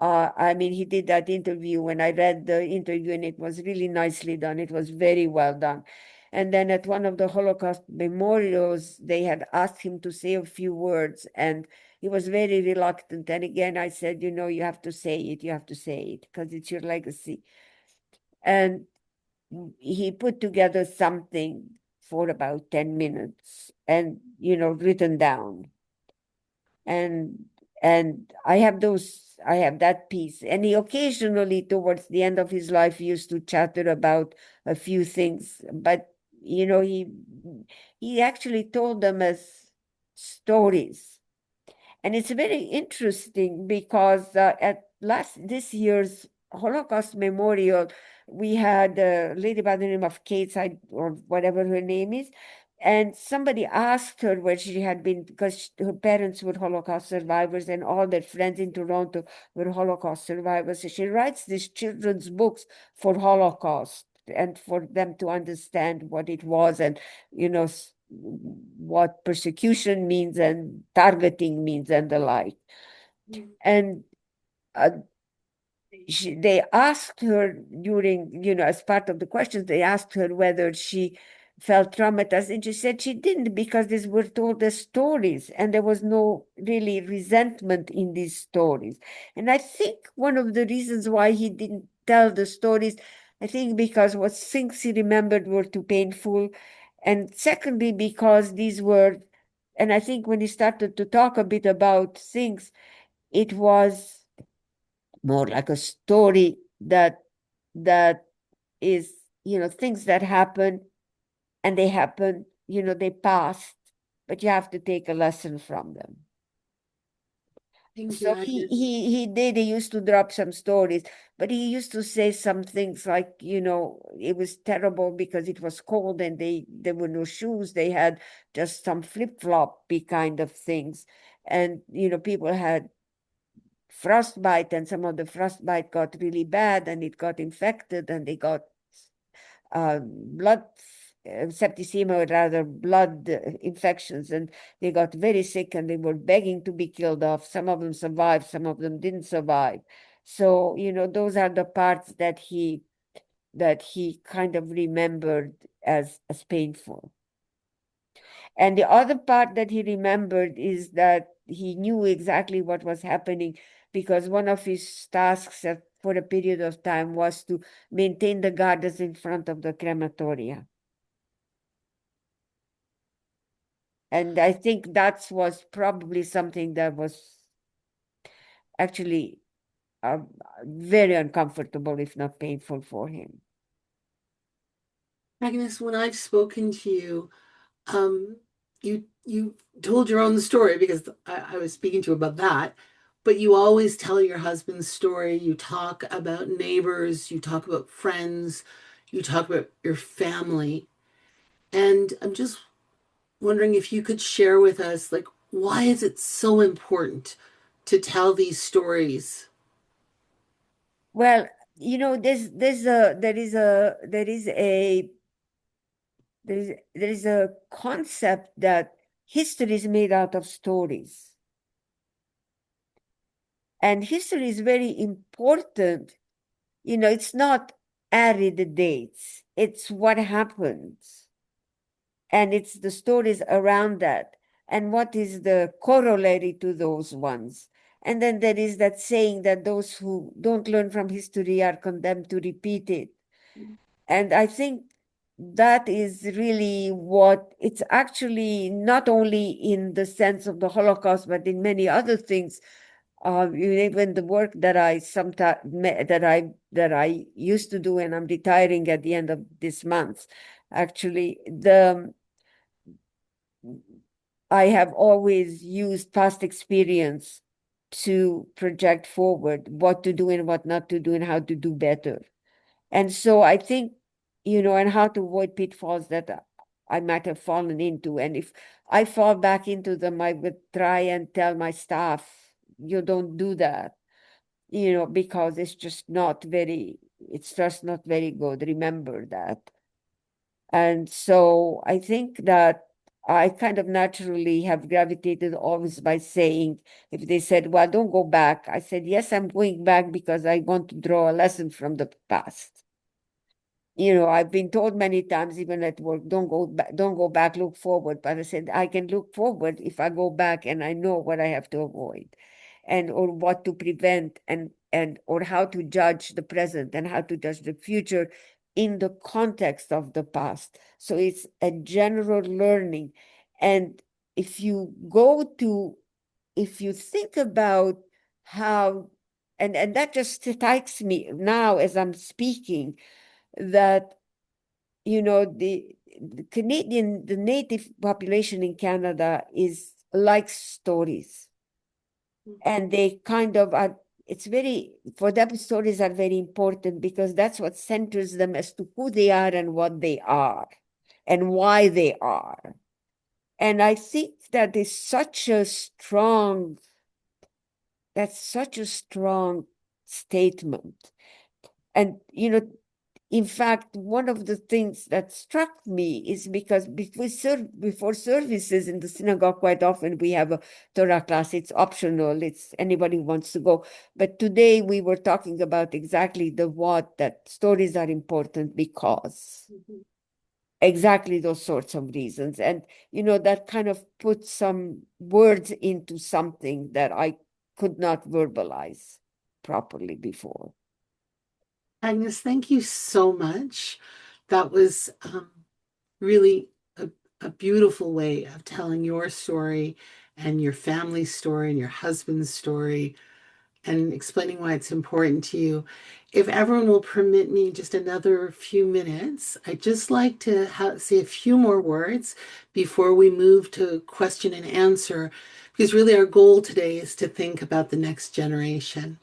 I mean, he did that interview when I read the interview, and it was really nicely done. It was very well done. And then at one of the Holocaust memorials, they had asked him to say a few words, and he was very reluctant. And again, I said, you have to say it. You have to say it because it's your legacy. And he put together something for about 10 minutes and, written down. And I have that piece. And he occasionally, towards the end of his life, used to chatter about a few things, but he actually told them as stories. And it's very interesting because at this year's Holocaust Memorial, we had a lady by the name of Kate, or whatever her name is, and somebody asked her where she had been because her parents were Holocaust survivors and all their friends in Toronto were Holocaust survivors. So she writes these children's books for Holocaust and for them to understand what it was and, what persecution means and targeting means and the like. And uh, they asked her during, as part of the questions, they asked her whether she felt traumatized, and she said she didn't because these were told as stories and there was no really resentment in these stories. And I think one of the reasons why he didn't tell the stories, I think because what things he remembered were too painful, and secondly because these were, and I think when he started to talk a bit about things, it was more like a story that is, things that happen, and they happen, they passed, but you have to take a lesson from them. Thank you, So Agnes. he used to drop some stories, but he used to say some things like, it was terrible because it was cold and there were no shoes. They had just some flip-floppy kind of things. And, people had frostbite, and some of the frostbite got really bad and it got infected and they got blood septicemia, or rather blood infections, and they got very sick and they were begging to be killed off. Some of them survived, some of them didn't survive. So, those are the parts that he kind of remembered as painful. And the other part that he remembered is that he knew exactly what was happening because one of his tasks for a period of time was to maintain the gardens in front of the crematoria. And I think that was probably something that was actually very uncomfortable, if not painful for him. Agnes, when I've spoken to you, you told your own story because I was speaking to you about that, but you always tell your husband's story. You talk about neighbors, you talk about friends, you talk about your family. And I'm just wondering if you could share with us, like, why is it so important to tell these stories? Well, there is a concept that history is made out of stories. And history is very important. It's not arid dates, it's what happens. And it's the stories around that. And what is the corollary to those ones? And then there is that saying that those who don't learn from history are condemned to repeat it. And I think that is really what it's actually, not only in the sense of the Holocaust, but in many other things. Even the work that I sometimes that I used to do, and I'm retiring at the end of this month. Actually, I have always used past experience to project forward what to do and what not to do and how to do better. And so I think, and how to avoid pitfalls that I might have fallen into. And if I fall back into them, I would try and tell my staff, you don't do that, because it's just not very good. Remember that. And so I think that I kind of naturally have gravitated always by saying, if they said, well, don't go back, I said, yes, I'm going back because I want to draw a lesson from the past. I've been told many times, even at work, don't go back, look forward. But I said, I can look forward if I go back and I know what I have to avoid or what to prevent or how to judge the present and how to judge the future in the context of the past. So it's a general learning. And if you think about how, and that just strikes me now as I'm speaking, that the native population in Canada likes stories, and they kind of are. For them, stories are very important because that's what centers them as to who they are and what they are, and why they are. And I think that's such a strong statement. And in fact, one of the things that struck me is because before services in the synagogue, quite often we have a Torah class. It's optional. It's anybody who wants to go. But today we were talking about exactly that stories are important because exactly those sorts of reasons. And, that kind of puts some words into something that I could not verbalize properly before. Agnes, thank you so much. That was really a beautiful way of telling your story and your family's story and your husband's story and explaining why it's important to you. If everyone will permit me just another few minutes, I'd just like to say a few more words before we move to question and answer, because really our goal today is to think about the next generation.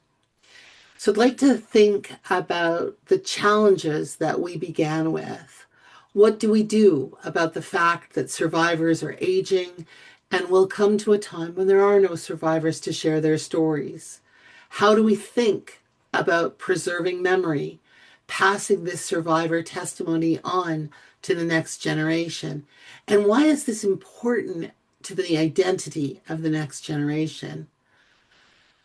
So I'd like to think about the challenges that we began with. What do we do about the fact that survivors are aging and will come to a time when there are no survivors to share their stories? How do we think about preserving memory, passing this survivor testimony on to the next generation? And why is this important to the identity of the next generation?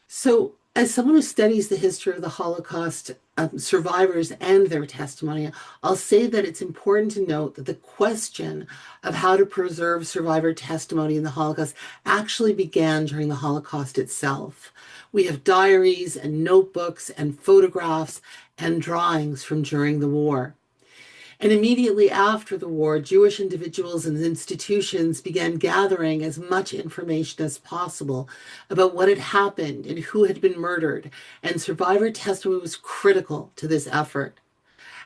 So, as someone who studies the history of the Holocaust survivors and their testimony, I'll say that it's important to note that the question of how to preserve survivor testimony in the Holocaust actually began during the Holocaust itself. We have diaries and notebooks and photographs and drawings from during the war. And immediately after the war, Jewish individuals and institutions began gathering as much information as possible about what had happened and who had been murdered, and survivor testimony was critical to this effort.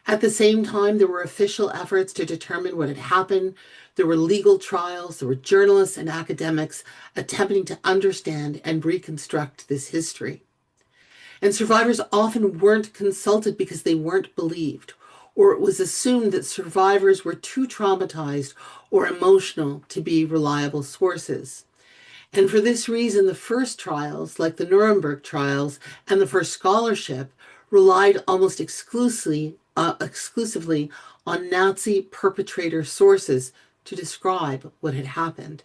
At the same time, there were official efforts to determine what had happened. There were legal trials. There were journalists and academics attempting to understand and reconstruct this history. And survivors often weren't consulted because they weren't believed, or it was assumed that survivors were too traumatized or emotional to be reliable sources. And for this reason, the first trials, like the Nuremberg trials and the first scholarship, relied almost exclusively on Nazi perpetrator sources to describe what had happened.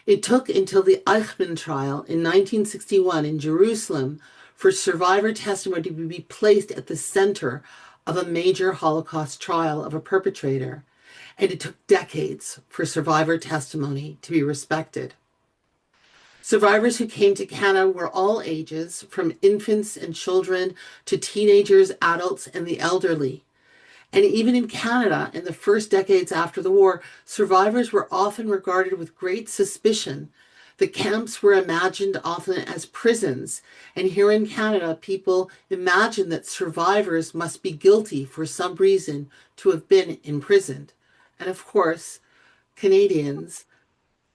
It took until the Eichmann trial in 1961 in Jerusalem for survivor testimony to be placed at the center of a major Holocaust trial of a perpetrator, and it took decades for survivor testimony to be respected. Survivors who came to Canada were all ages, from infants and children to teenagers, adults, and the elderly. And even in Canada, in the first decades after the war, survivors were often regarded with great suspicion. The camps were imagined often as prisons. And here in Canada, people imagined that survivors must be guilty for some reason to have been imprisoned. And of course, Canadians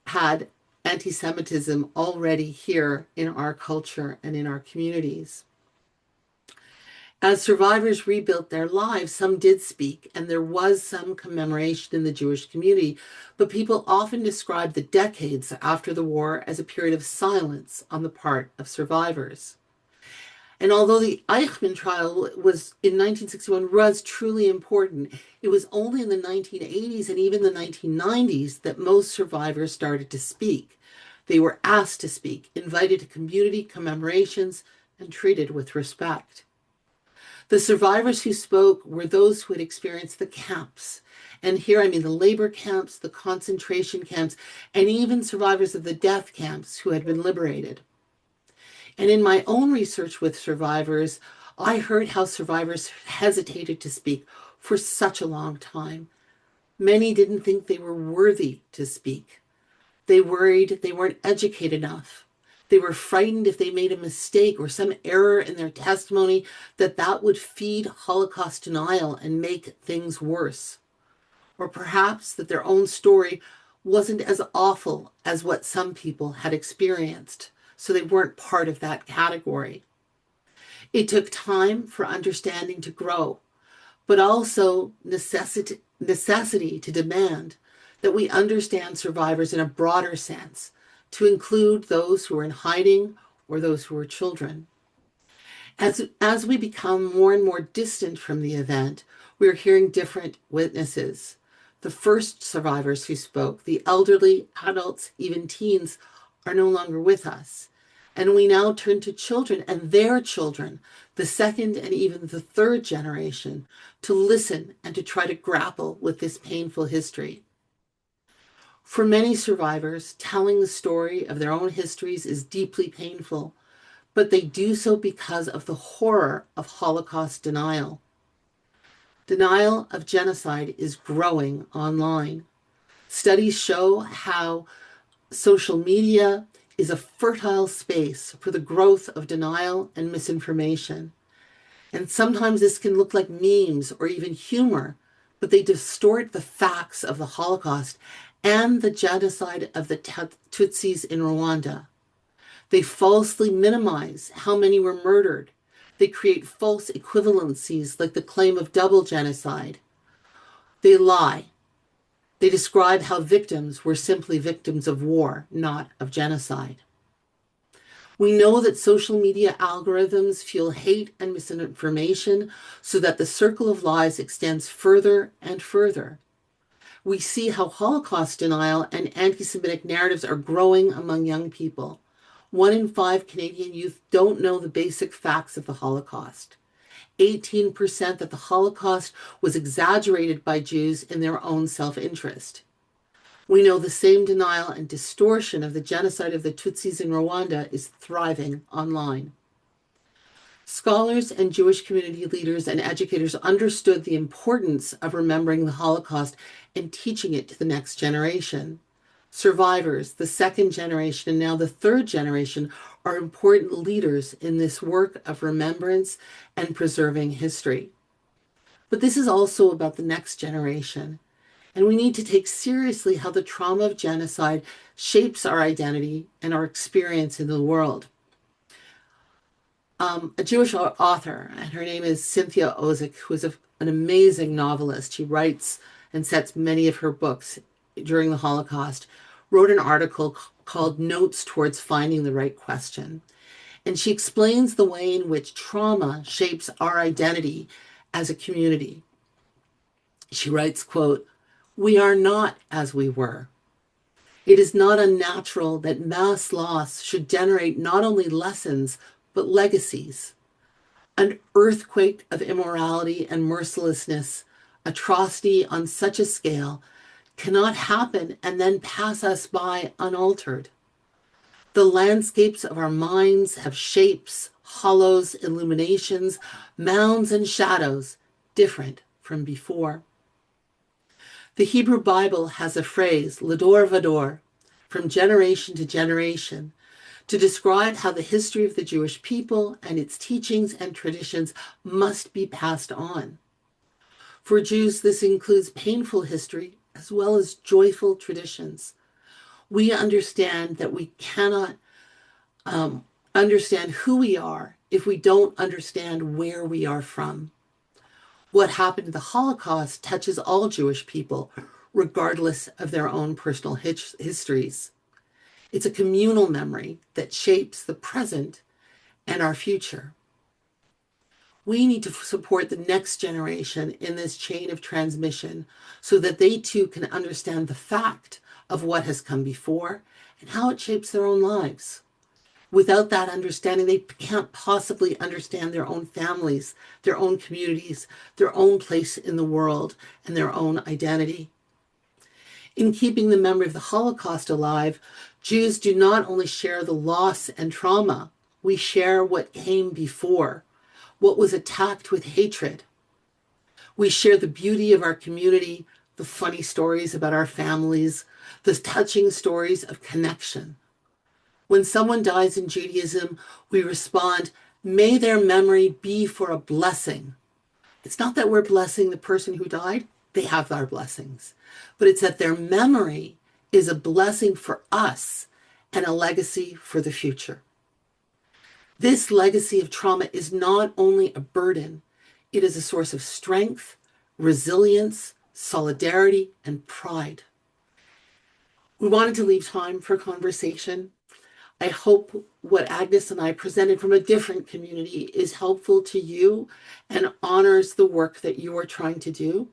had anti-Semitism already here in our culture and in our communities. As survivors rebuilt their lives, some did speak, and there was some commemoration in the Jewish community, but people often describe the decades after the war as a period of silence on the part of survivors. And although the Eichmann trial was in 1961 was truly important, it was only in the 1980s and even the 1990s that most survivors started to speak. They were asked to speak, invited to community commemorations, and treated with respect. The survivors who spoke were those who had experienced the camps. And here I mean the labor camps, the concentration camps, and even survivors of the death camps who had been liberated. And in my own research with survivors, I heard how survivors hesitated to speak for such a long time. Many didn't think they were worthy to speak. They worried they weren't educated enough. They were frightened if they made a mistake or some error in their testimony that would feed Holocaust denial and make things worse. Or perhaps that their own story wasn't as awful as what some people had experienced, so they weren't part of that category. It took time for understanding to grow, but also necessity to demand that we understand survivors in a broader sense, to include those who are in hiding or those who are children. As we become more and more distant from the event, we are hearing different witnesses. The first survivors who spoke, the elderly, adults, even teens, are no longer with us. And we now turn to children and their children, the second and even the third generation, to listen and to try to grapple with this painful history. For many survivors, telling the story of their own histories is deeply painful, but they do so because of the horror of Holocaust denial. Denial of genocide is growing online. Studies show how social media is a fertile space for the growth of denial and misinformation. And sometimes this can look like memes or even humor, but they distort the facts of the Holocaust and the genocide of the Tutsis in Rwanda. They falsely minimize how many were murdered. They create false equivalencies like the claim of double genocide. They lie. They describe how victims were simply victims of war, not of genocide. We know that social media algorithms fuel hate and misinformation so that the circle of lies extends further and further. We see how Holocaust denial and anti-Semitic narratives are growing among young people. 1 in 5 Canadian youth don't know the basic facts of the Holocaust. 18% that the Holocaust was exaggerated by Jews in their own self-interest. We know the same denial and distortion of the genocide of the Tutsis in Rwanda is thriving online. Scholars and Jewish community leaders and educators understood the importance of remembering the Holocaust and teaching it to the next generation. Survivors, the second generation, and now the third generation, are important leaders in this work of remembrance and preserving history. But this is also about the next generation. And we need to take seriously how the trauma of genocide shapes our identity and our experience in the world. A Jewish author, and her name is Cynthia Ozick, who is an amazing novelist. She writes and sets many of her books during the Holocaust, wrote an article called Notes Towards Finding the Right Question. And she explains the way in which trauma shapes our identity as a community. She writes, quote, "We are not as we were. It is not unnatural that mass loss should generate not only lessons, but legacies. An earthquake of immorality and mercilessness, atrocity on such a scale, cannot happen and then pass us by unaltered. The landscapes of our minds have shapes, hollows, illuminations, mounds, and shadows different from before." The Hebrew Bible has a phrase, lador vador, from generation to generation, to describe how the history of the Jewish people and its teachings and traditions must be passed on. For Jews, this includes painful history as well as joyful traditions. We understand that we cannot understand who we are if we don't understand where we are from. What happened in the Holocaust touches all Jewish people, regardless of their own personal histories. It's a communal memory that shapes the present and our future. We need to support the next generation in this chain of transmission so that they too can understand the fact of what has come before and how it shapes their own lives. Without that understanding, they can't possibly understand their own families, their own communities, their own place in the world, and their own identity. In keeping the memory of the Holocaust alive, Jews do not only share the loss and trauma, we share what came before, what was attacked with hatred. We share the beauty of our community, the funny stories about our families, the touching stories of connection. When someone dies in Judaism, we respond, may their memory be for a blessing. It's not that we're blessing the person who died, they have our blessings, but it's that their memory is a blessing for us and a legacy for the future. This legacy of trauma is not only a burden, it is a source of strength, resilience, solidarity, and pride. We wanted to leave time for conversation. I hope what Agnes and I presented from a different community is helpful to you and honors the work that you are trying to do.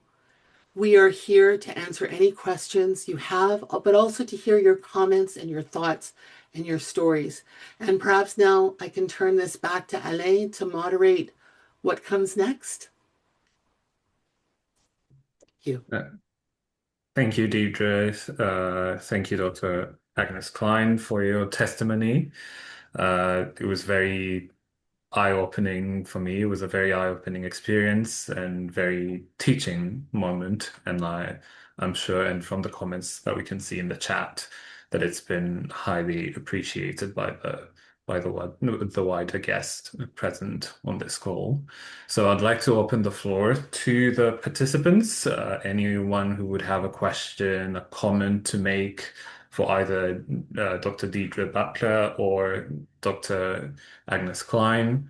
We are here to answer any questions you have, but also to hear your comments and your thoughts and your stories. And perhaps now I can turn this back to Alain to moderate what comes next. Thank you. Thank you, Deidre. Thank you, Dr. Agnes Klein, for your testimony. It was very eye-opening for me. It was a very eye-opening experience and very teaching moment. And I'm sure, and from the comments that we can see in the chat, that it's been highly appreciated by the wider guest present on this call. So I'd like to open the floor to the participants. Anyone who would have a question, a comment to make for either Dr. Deidre Butler or Dr. Agnes Klein,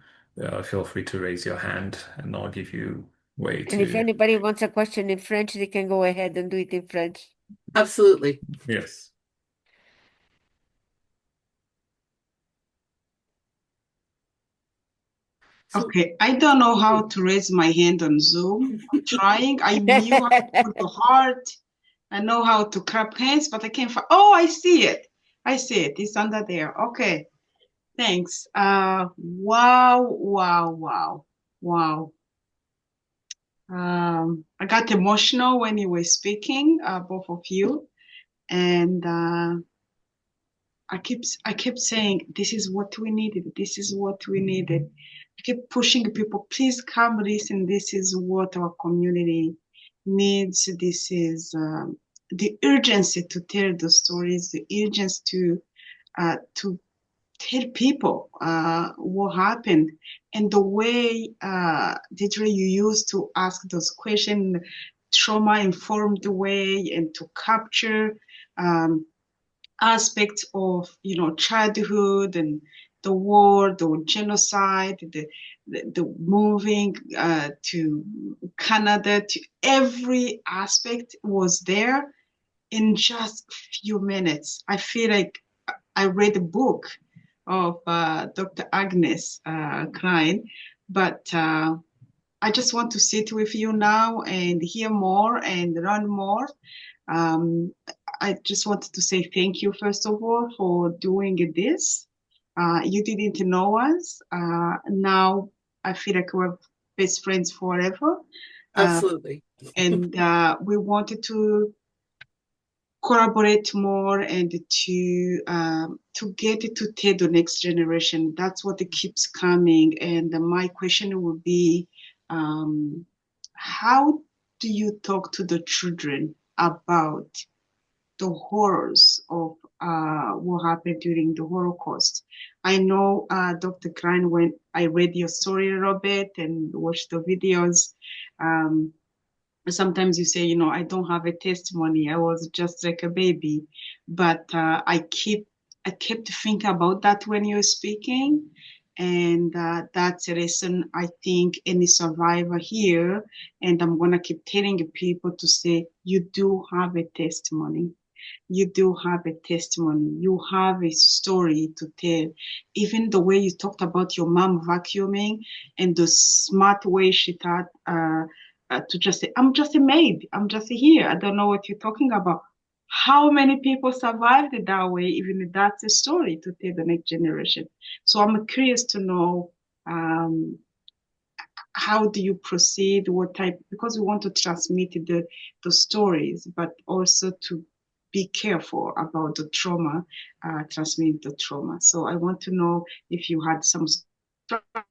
feel free to raise your hand and I'll give you way And if to. anybody wants a question in French, they can go ahead and do it in French. Absolutely. Yes. Okay, I don't know how to raise my hand on Zoom. I'm trying. I knew how to put the heart. I know how to clap hands, but I can't find. Oh, I see it. I see it. It's under there. Okay. Thanks. Wow, wow, wow, wow. I got emotional when you were speaking, both of you, and I kept saying, this is what we needed. This is what we needed. I kept pushing people, please come listen. This is what our community needs. This is the urgency to tell the stories, the urgency to tell people what happened, and the way Deidre you used to ask those questions, trauma-informed way, and to capture aspects of childhood and the war, the genocide, the moving to Canada, to every aspect was there in just a few minutes. I feel like I read a book of Dr. Agnes Klein, but I just want to sit with you now and hear more and learn more. I just wanted to say thank you, first of all, for doing this. You didn't know us. Now I feel like we're best friends forever. Absolutely. And we wanted to collaborate more and to get it to tell the next generation. That's what it keeps coming. And my question would be, how do you talk to the children about the horrors of what happened during the Holocaust? I know, Dr. Klein, when I read your story a little bit and watched the videos, sometimes you say, I don't have a testimony. I was just like a baby. But I kept thinking about that when you're speaking. And that's a lesson I think any survivor here. And I'm going to keep telling people to say, you do have a testimony. You do have a testimony. You have a story to tell. Even the way you talked about your mom vacuuming and the smart way she thought to just say, I'm just a maid. I'm just here. I don't know what you're talking about. How many people survived it that way? Even if that's a story to tell the next generation. So I'm curious to know how do you proceed? What type? Because we want to transmit the stories, but also to be careful about the trauma, transmitting the trauma. So I want to know if you had some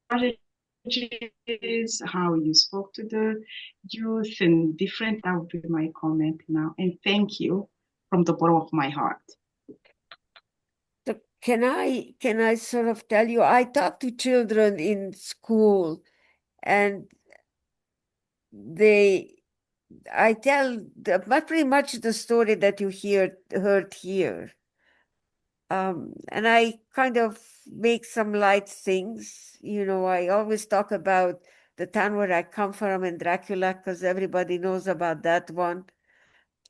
strategies, how you spoke to the youth and different. That would be my comment now. And thank you from the bottom of my heart. So can I sort of tell you, I talk to children in school, and I tell pretty much the story that you heard here. And I kind of make some light things. I always talk about the town where I come from in Dracula, because everybody knows about that one.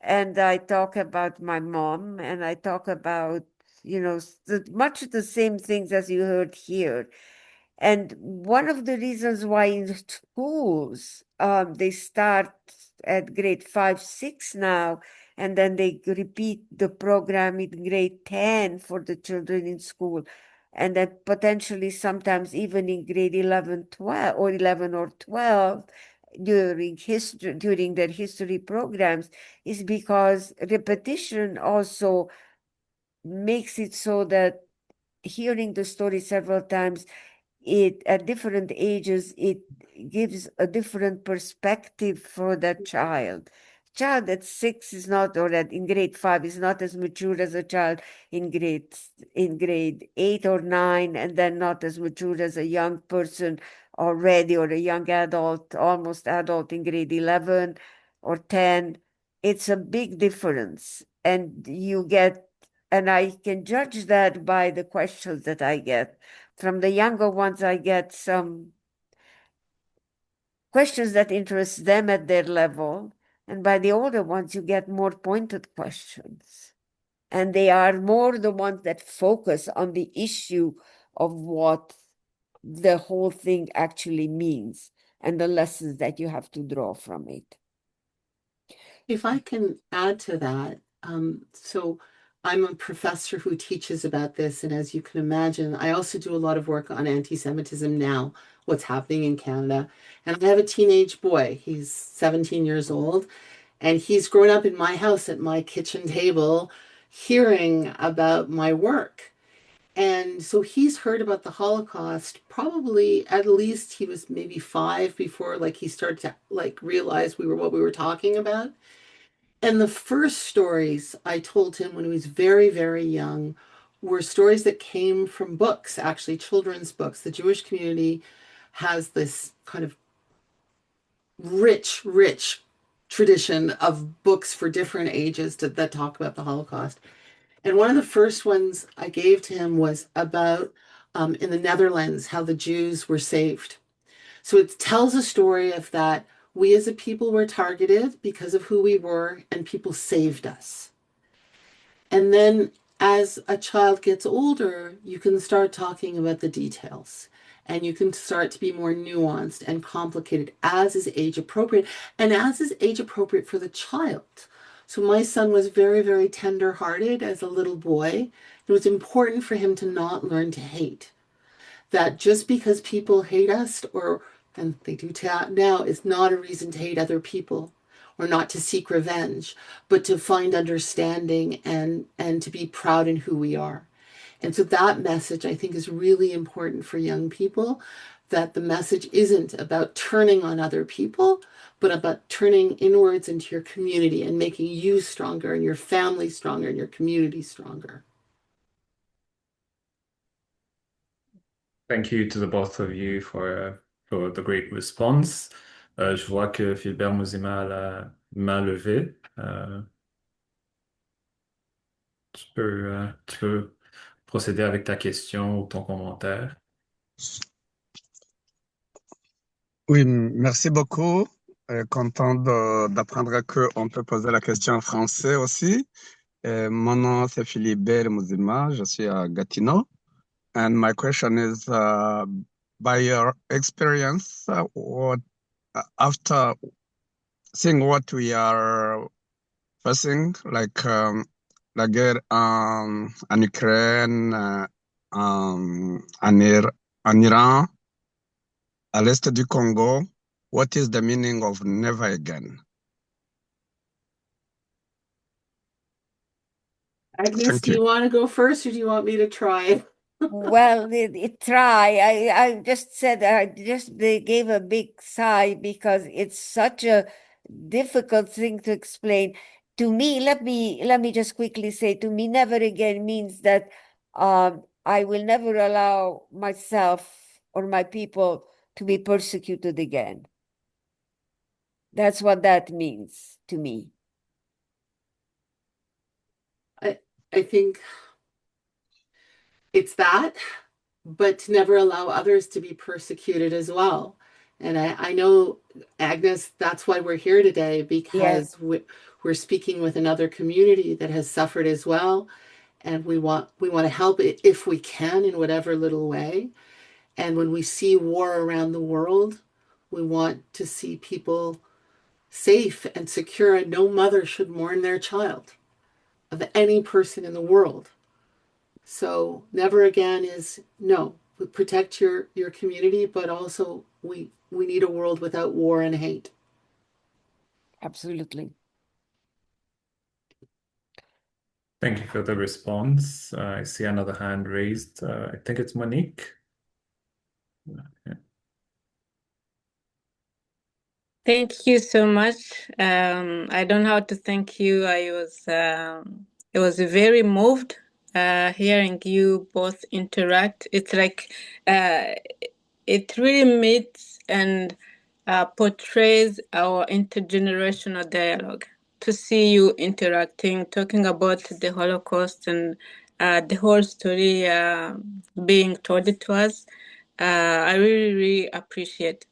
And I talk about my mom, and I talk about, much the same things as you heard here. And one of the reasons why in schools they start at grade 5, 6 now, and then they repeat the program in grade 10 for the children in school, and then potentially sometimes even in grade 11, 12, or 11 or 12 during their history programs, is because repetition also makes it so that hearing the story several times, it at different ages, it gives a different perspective for that child at 6 is not, or in grade 5 is not as mature as a child in grade 8 or 9, and then not as mature as a young person already, or a young adult, almost adult in grade 11 or 10. It's a big difference, and I can judge that by the questions that I get. From the younger ones, I get some questions that interest them at their level. And by the older ones, you get more pointed questions. And they are more the ones that focus on the issue of what the whole thing actually means and the lessons that you have to draw from it. If I can add to that, so I'm a professor who teaches about this, and as you can imagine, I also do a lot of work on anti-Semitism now, what's happening in Canada. And I have a teenage boy, he's 17 years old, and he's grown up in my house at my kitchen table hearing about my work. And so he's heard about the Holocaust probably at least he was maybe 5 before he started to realize what we were talking about. And the first stories I told him when he was very, very young were stories that came from books, actually children's books. The Jewish community has this kind of rich, rich tradition of books for different ages that talk about the Holocaust. And one of the first ones I gave to him was about in the Netherlands, how the Jews were saved. So it tells a story of that we as a people were targeted because of who we were, and people saved us. And then as a child gets older, you can start talking about the details, and you can start to be more nuanced and complicated as is age appropriate, and as is age appropriate for the child. So my son was very, very tender-hearted as a little boy. It was important for him to not learn to hate. That just because people hate us, and they do now, is not a reason to hate other people or not to seek revenge, but to find understanding and to be proud in who we are. And so that message, I think, is really important for young people, that the message isn't about turning on other people, but about turning inwards into your community and making you stronger and your family stronger and your community stronger. Thank you to the both of you for the great response. Je vois que Philbert Mouzima a la main levée. Tu peux procéder avec ta question ou ton commentaire. Oui, merci beaucoup. Content d'apprendre qu'on peut poser la question en français aussi. Mon nom, c'est Philibert Mouzima. Je suis à Gatineau. And my question is, by your experience, after seeing what we are facing, like la guerre en Ukraine, en Iran, à l'est du Congo, what is the meaning of never again? Agnes, Thank do you. you want to go first or do you want me to try? Well, try. I just said they gave a big sigh because it's such a difficult thing to explain. To me, let me just quickly say, to me, never again means that I will never allow myself or my people to be persecuted again. That's what that means to me. I think it's that, but to never allow others to be persecuted as well. And I know, Agnes, that's why we're here today, Yes, because we're speaking with another community that has suffered as well. And we want to help it if we can in whatever little way. And when we see war around the world, we want to see people safe and secure, and no mother should mourn their child of any person in the world. So never again is no. Protect your community, but also we need a world without war and hate. absolutely. Thank you for the response. I see another hand raised. I think it's Monique. Yeah. Thank you so much. I don't know how to thank you. I was very moved hearing you both interact. It's like it really meets and portrays our intergenerational dialogue. To see you interacting, talking about the Holocaust and the whole story being told to us, I really, really appreciate.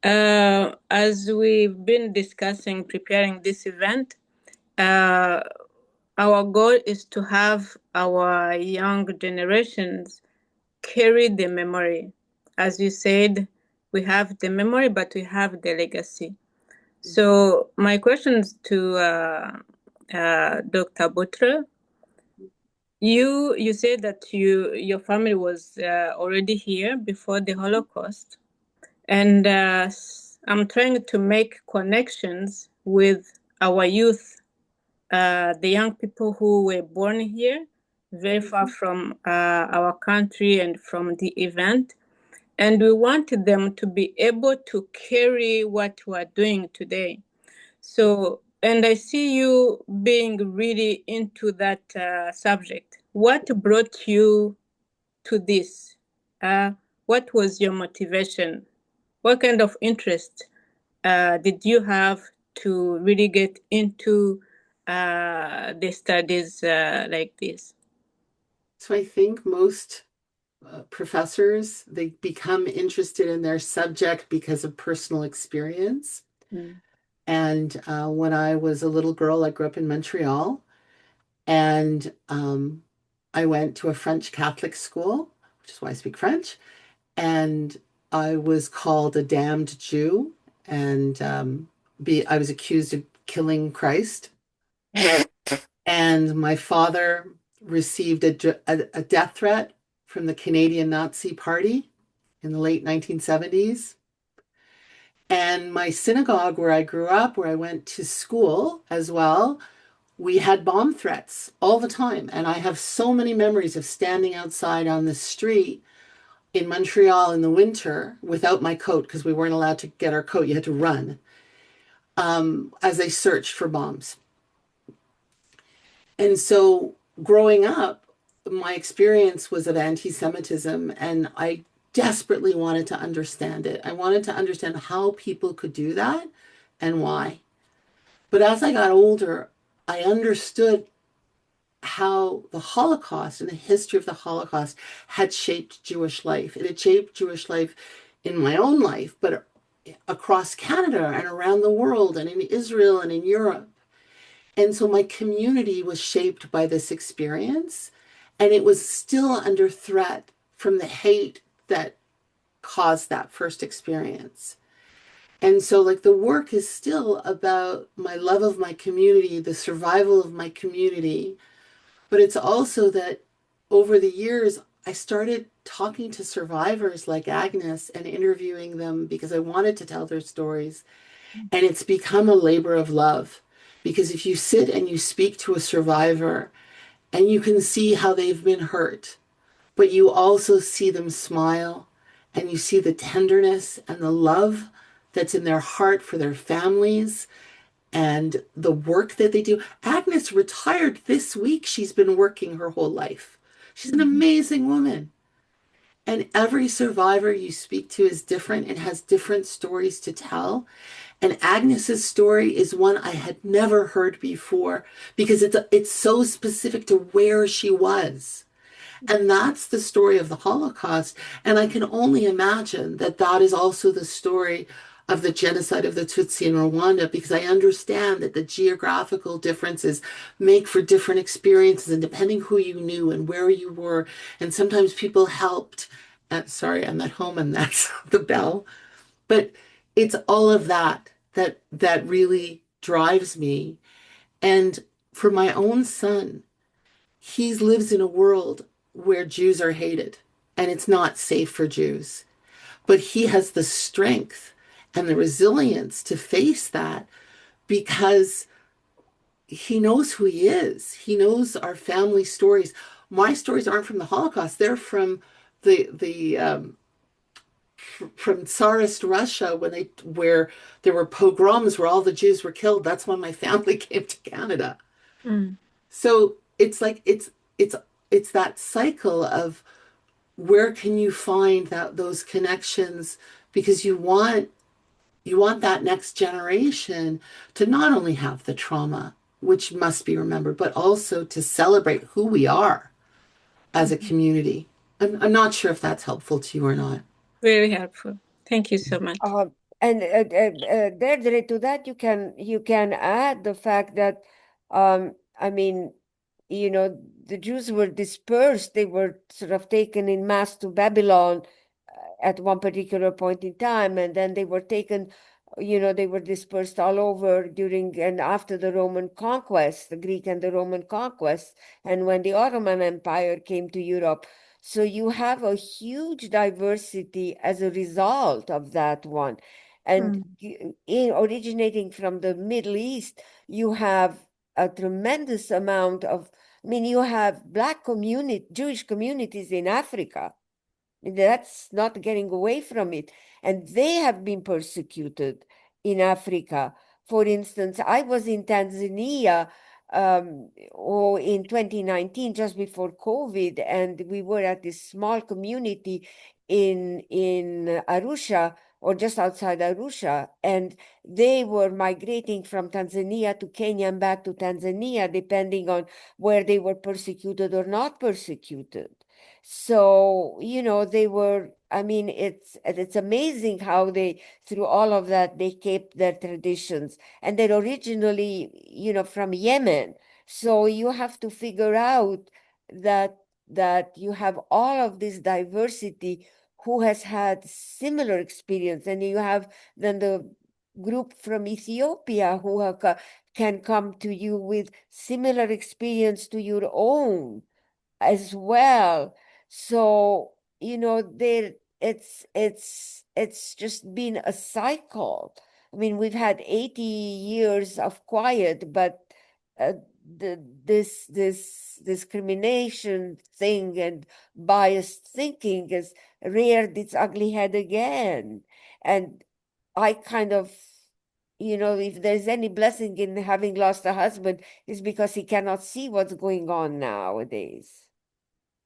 As we've been discussing, preparing this event, our goal is to have our young generations carry the memory. As you said, we have the memory, but we have the legacy. So my questions to Dr. Butra, you said that your family was already here before the Holocaust. And I'm trying to make connections with our youth, the young people who were born here, very far from our country and from the event. And we wanted them to be able to carry what we're doing today. So, and I see you being really into that subject. What brought you to this? What was your motivation? What kind of interest did you have to really get into the studies like this? So I think most professors, they become interested in their subject because of personal experience. Mm. And when I was a little girl, I grew up in Montreal, and I went to a French Catholic school, which is why I speak French. And I was called a damned Jew, and I was accused of killing Christ. And my father received a death threat from the Canadian Nazi Party in the late 1970s. And my synagogue, where I grew up, where I went to school as well, we had bomb threats all the time. And I have so many memories of standing outside on the street in Montreal in the winter without my coat, because we weren't allowed to get our coat. You had to run, as they searched for bombs. And so growing up, my experience was of anti-Semitism, and I desperately wanted to understand it. I wanted to understand how people could do that and why. But as I got older, I understood how the Holocaust and the history of the Holocaust had shaped Jewish life. It had shaped Jewish life in my own life, but across Canada and around the world and in Israel and in Europe. And so my community was shaped by this experience, and it was still under threat from the hate that caused that first experience. And so, like, the work is still about my love of my community, the survival of my community, but it's also that over the years, I started talking to survivors like Agnes and interviewing them because I wanted to tell their stories. And it's become a labor of love because if you sit and you speak to a survivor and you can see how they've been hurt, but you also see them smile and you see the tenderness and the love that's in their heart for their families and the work that they do. Agnes retired this week. She's been working her whole life. She's an amazing woman. And every survivor you speak to is different and has different stories to tell. And Agnes's story is one I had never heard before because it's so specific to where she was. And that's the story of the Holocaust. And I can only imagine that that is also the story of the genocide of the Tutsi in Rwanda, because I understand that the geographical differences make for different experiences, and depending who you knew and where you were, and sometimes people helped. Sorry, I'm at home and that's the bell. But it's all of that really drives me. And for my own son, he lives in a world where Jews are hated and it's not safe for Jews. But he has the strength and the resilience to face that because he knows who he is. He knows our family stories. My stories aren't from the Holocaust. They're from the from Tsarist Russia where there were pogroms where all the Jews were killed. That's when my family came to Canada. Mm. So it's like it's that cycle of where can you find those connections because you want that next generation to not only have the trauma, which must be remembered, but also to celebrate who we are as a community. I'm not sure if that's helpful to you or not. Very helpful. Thank you so much. And Deirdre, to that you can add the fact that I mean, the Jews were dispersed. They were sort of taken in mass to Babylon at one particular point in time, and then they were taken, they were dispersed all over during and after the Roman conquest, the Greek and the Roman conquest, and when the Ottoman Empire came to Europe. So you have a huge diversity as a result of that one. And originating from the Middle East, you have a tremendous amount of, you have Jewish communities in Africa. That's not getting away from it. And they have been persecuted in Africa. For instance, I was in Tanzania in 2019, just before COVID, and we were at this small community in Arusha, or just outside Arusha, and they were migrating from Tanzania to Kenya and back to Tanzania, depending on where they were persecuted or not persecuted. So, they were, it's amazing how through all of that, they kept their traditions. And they're originally, from Yemen. So you have to figure out that you have all of this diversity who has had similar experience. And you have then the group from Ethiopia who can come to you with similar experience to your own as well. So, there it's just been a cycle. We've had 80 years of quiet, but uh, this discrimination thing and biased thinking has reared its ugly head again. And I kind of, if there's any blessing in having lost a husband, is because he cannot see what's going on nowadays.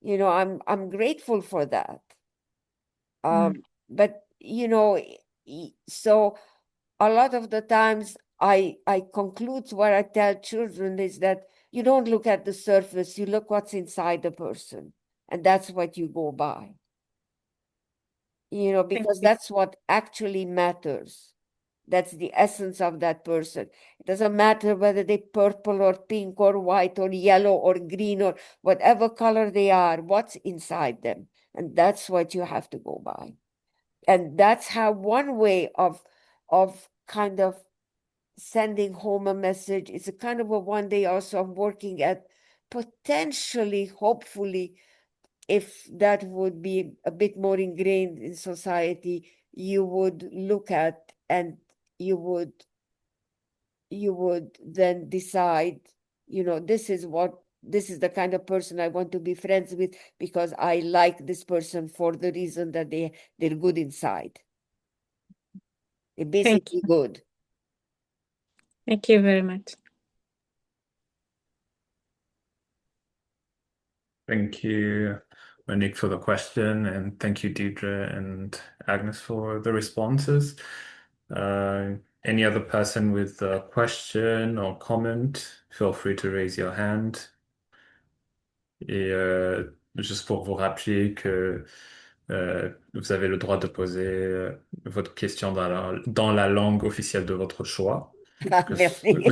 I'm grateful for that. But so a lot of the times I conclude what I tell children is that you don't look at the surface, you look what's inside the person, and that's what you go by. Because that's what actually matters. That's the essence of that person. It doesn't matter whether they're purple or pink or white or yellow or green or whatever color they are, what's inside them. And that's what you have to go by. And that's how one way of kind of sending home a message is a kind of a one day also of working at potentially, hopefully, if that would be a bit more ingrained in society, you would look at and you would then decide, this is the kind of person I want to be friends with because I like this person for the reason that they're good inside. They're basically good. Thank you very much. Thank you, Monique, for the question, and thank you, Deidre and Agnes, for the responses. Any other person with a question or comment, feel free to raise your hand. Et juste pour vous rappeler que vous avez le droit de poser votre question dans la langue officielle de votre choix. Merci. Je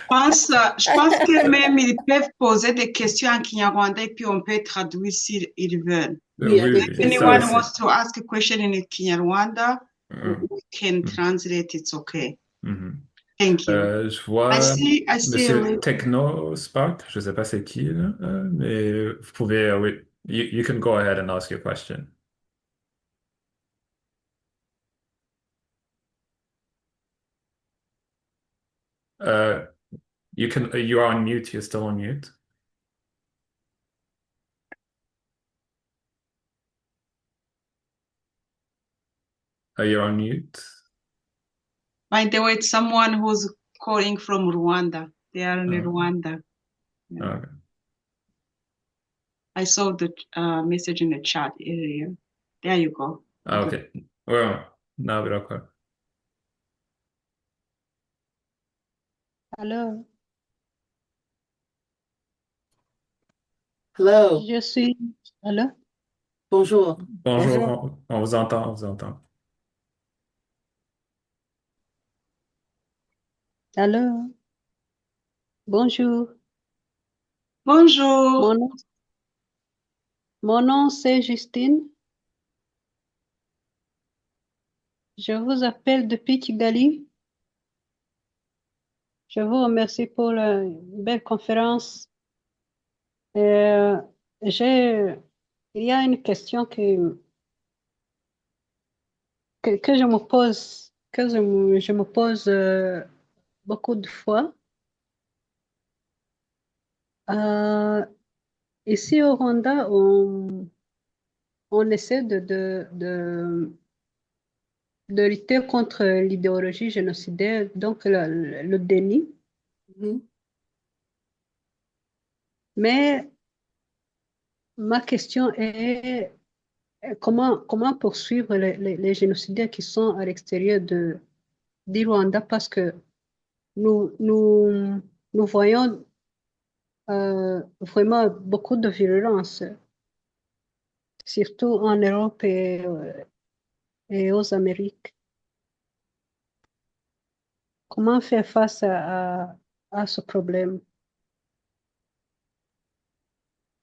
pense que même ils peuvent poser des questions en Kinyarwanda et puis on peut traduire s'ils veulent. Oui, If ça anyone aussi. wants to ask a question in Kinyarwanda, we can translate, it's okay. Thank you. Je vois I see Monsieur Techno Spark, je ne sais pas c'est qui, là, mais vous pouvez, oui, you can go ahead and ask your question. You are on mute, you're still on mute. You're on mute. By the way, it's someone who's calling from Rwanda. They are in Rwanda. Yeah. Okay. I saw the message in the chat earlier. There you go. Okay. Well, now we're okay. Alors, Hello. je suis... Alors, Bonjour. Bonjour, on vous entend, on vous entend. alors, bonjour. Bonjour. Mon nom c'est Justine. Je vous appelle depuis Kigali. Je vous remercie pour la belle conférence. Il y a une question que je me pose, je me pose beaucoup de fois. Ici au Rwanda, on essaie de lutter contre l'idéologie génocidaire, donc le déni. Mais ma question est comment poursuivre les génocidaires qui sont à l'extérieur du Rwanda parce que nous voyons vraiment beaucoup de violence, surtout en Europe et aux Amériques. Comment faire face à ce problème?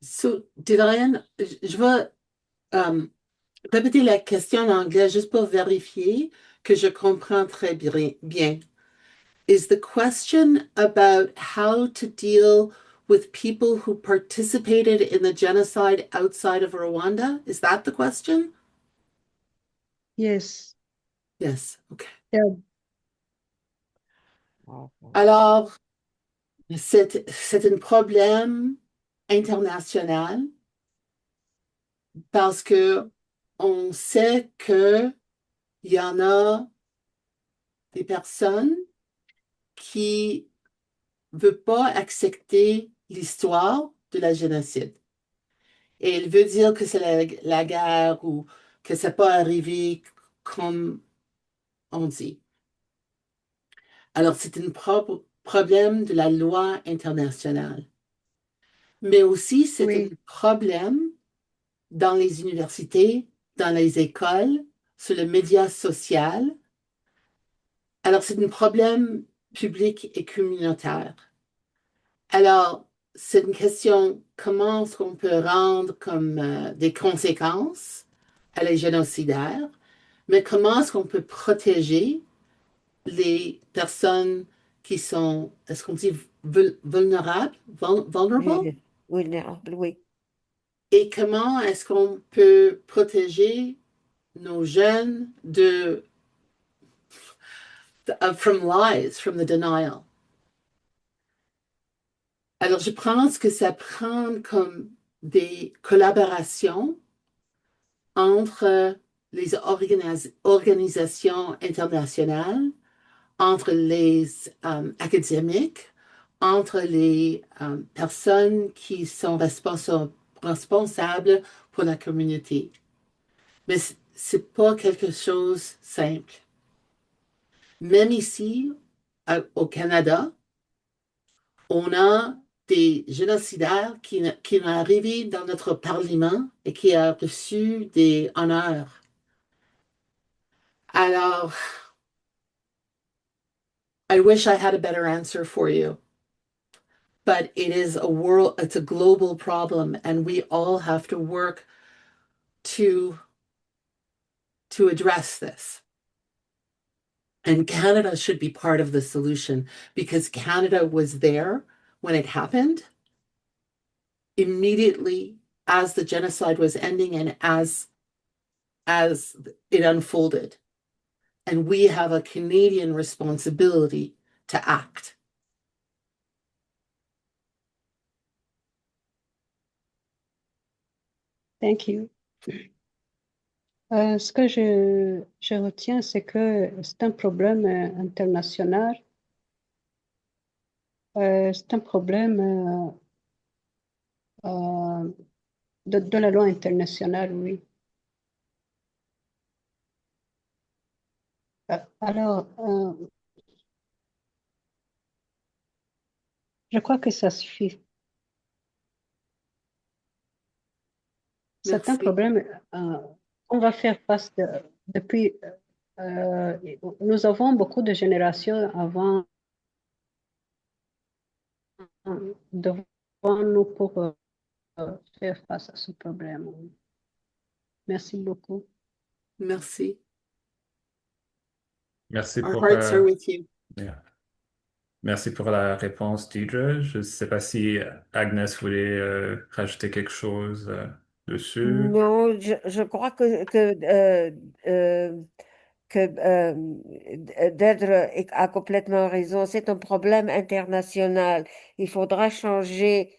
So, Diane, je vais répéter la question en anglais juste pour vérifier que je comprends très bien. Is the question about how to deal with people who participated in the genocide outside of Rwanda? Is that the question? Yes. Yes, okay. Yeah. Alors, c'est un problème international parce que on sait que il y en a des personnes qui ne veulent pas accepter l'histoire de la génocide. Et il veut dire que c'est la guerre ou que c'est pas arrivé comme on dit. Alors, c'est un problème de la loi internationale. Mais aussi, c'est un Oui, problème dans les universités, dans les écoles, sur les médias sociaux. Alors, c'est un problème public et communautaire. Alors, c'est une question, comment est-ce qu'on peut rendre comme des conséquences à les génocidaires, mais comment est-ce qu'on peut protéger les personnes qui sont, est-ce qu'on dit vulnérables, vulnerable? vulnérable, oui. Et comment est-ce qu'on peut protéger nos jeunes from lies, from the denial? Alors, je pense que ça prend comme des collaborations entre les organisations internationales, entre les académiques, entre les personnes qui sont responsables pour la communauté. Mais c'est pas quelque chose de simple. Même ici, au Canada, on a des génocidaires qui ont arrivé dans notre Parlement et qui ont reçu des honneurs. Alors, I wish I had a better answer for you, but it's a global problem, and we all have to work to address this. And Canada should be part of the solution because Canada was there when it happened, immediately as the genocide was ending and as it unfolded. And we have a Canadian responsibility to act. Thank you. Ce que je retiens, c'est que c'est un problème international. C'est un problème de la loi internationale, oui. Alors, je crois que ça suffit. C'est un Merci. problème qu'on va faire face depuis. Nous avons beaucoup de générations avant devant nous pour faire face à ce problème. Merci beaucoup. Merci. Merci Our pour, hearts are with you. yeah. Merci pour la réponse, Deidre. Je ne sais pas si Agnès voulait rajouter quelque chose dessus. Non, je crois que Deirdre a complètement raison. C'est un problème international. Il faudra changer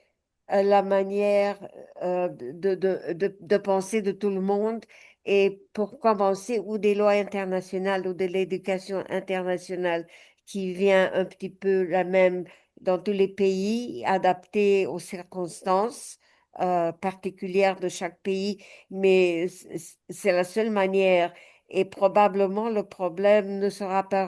la manière de penser de tout le monde. Et pour commencer, ou des lois internationales ou de l'éducation internationale qui vient un petit peu la même dans tous les pays, adaptée aux circonstances particulières de chaque pays. Mais c'est la seule manière. Et probablement, le problème ne sera pas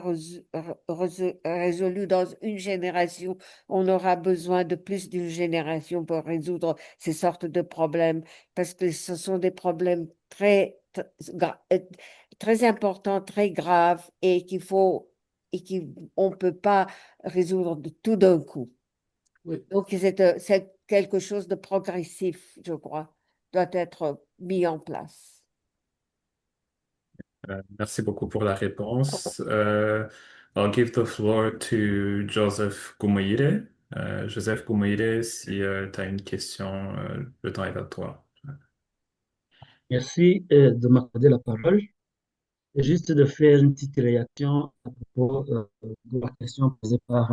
résolu dans une génération. On aura besoin de plus d'une génération pour résoudre ces sortes de problèmes, parce que ce sont des problèmes très importants, très graves, et on ne peut pas résoudre tout d'un coup. Oui. Donc, c'est quelque chose de progressif, je crois, doit être mis en place. Merci beaucoup pour la réponse. I'll give the floor to Joseph Goumaïre. Joseph Goumaïre, si tu as une question, le temps est à toi. Merci de m'accorder la parole. Et juste de faire une petite réaction à propos de la question posée par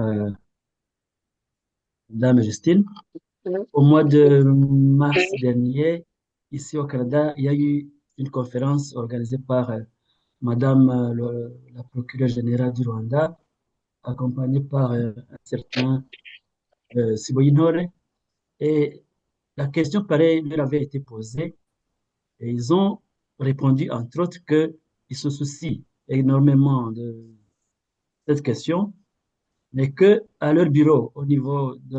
Dame Justine. Au mois de mars dernier, ici au Canada, il y a eu une conférence organisée par Madame la procureure générale du Rwanda, accompagnée par un certain Siboyintore. Et la question pareille leur avait été posée et ils ont répondu, entre autres, qu'ils se soucient énormément de cette question, mais que à leur bureau, au niveau de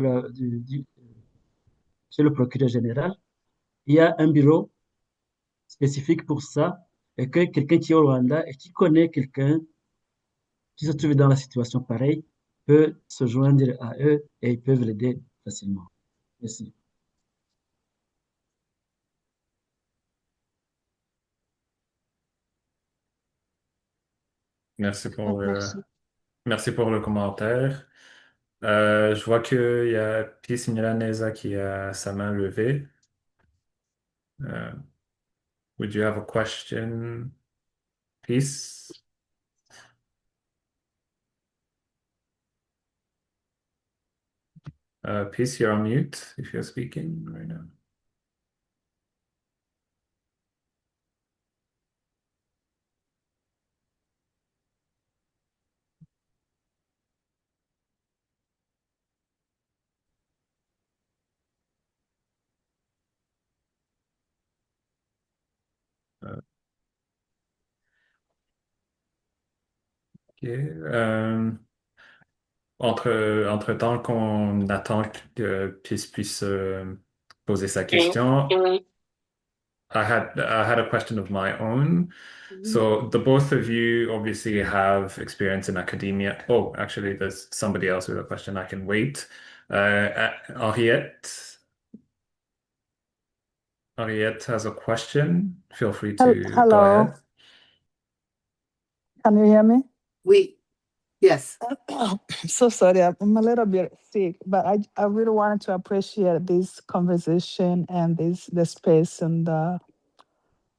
chez le procureur général, il y a un bureau spécifique pour ça et que quelqu'un qui est au Rwanda et qui connaît quelqu'un qui se trouve dans la situation pareille peut se joindre à eux et ils peuvent l'aider facilement. Merci. Merci Merci. merci pour le commentaire. Je vois qu'il y a Peace Milanesa qui a sa main levée. Uh, would you have a question, Peace? Peace, you're on mute if you're speaking right now. Euh, ok. Entre-temps qu'on attend que Peace puisse poser sa question, I had a question of my own. So the both of you obviously have experience in academia. Oh, actually, there's somebody else with a question. I can wait. Henriette. Henriette has a question. Feel free to go Hello, ahead. can you hear me? Yes. So sorry, I'm a little bit sick, but I really wanted to appreciate this conversation and the space and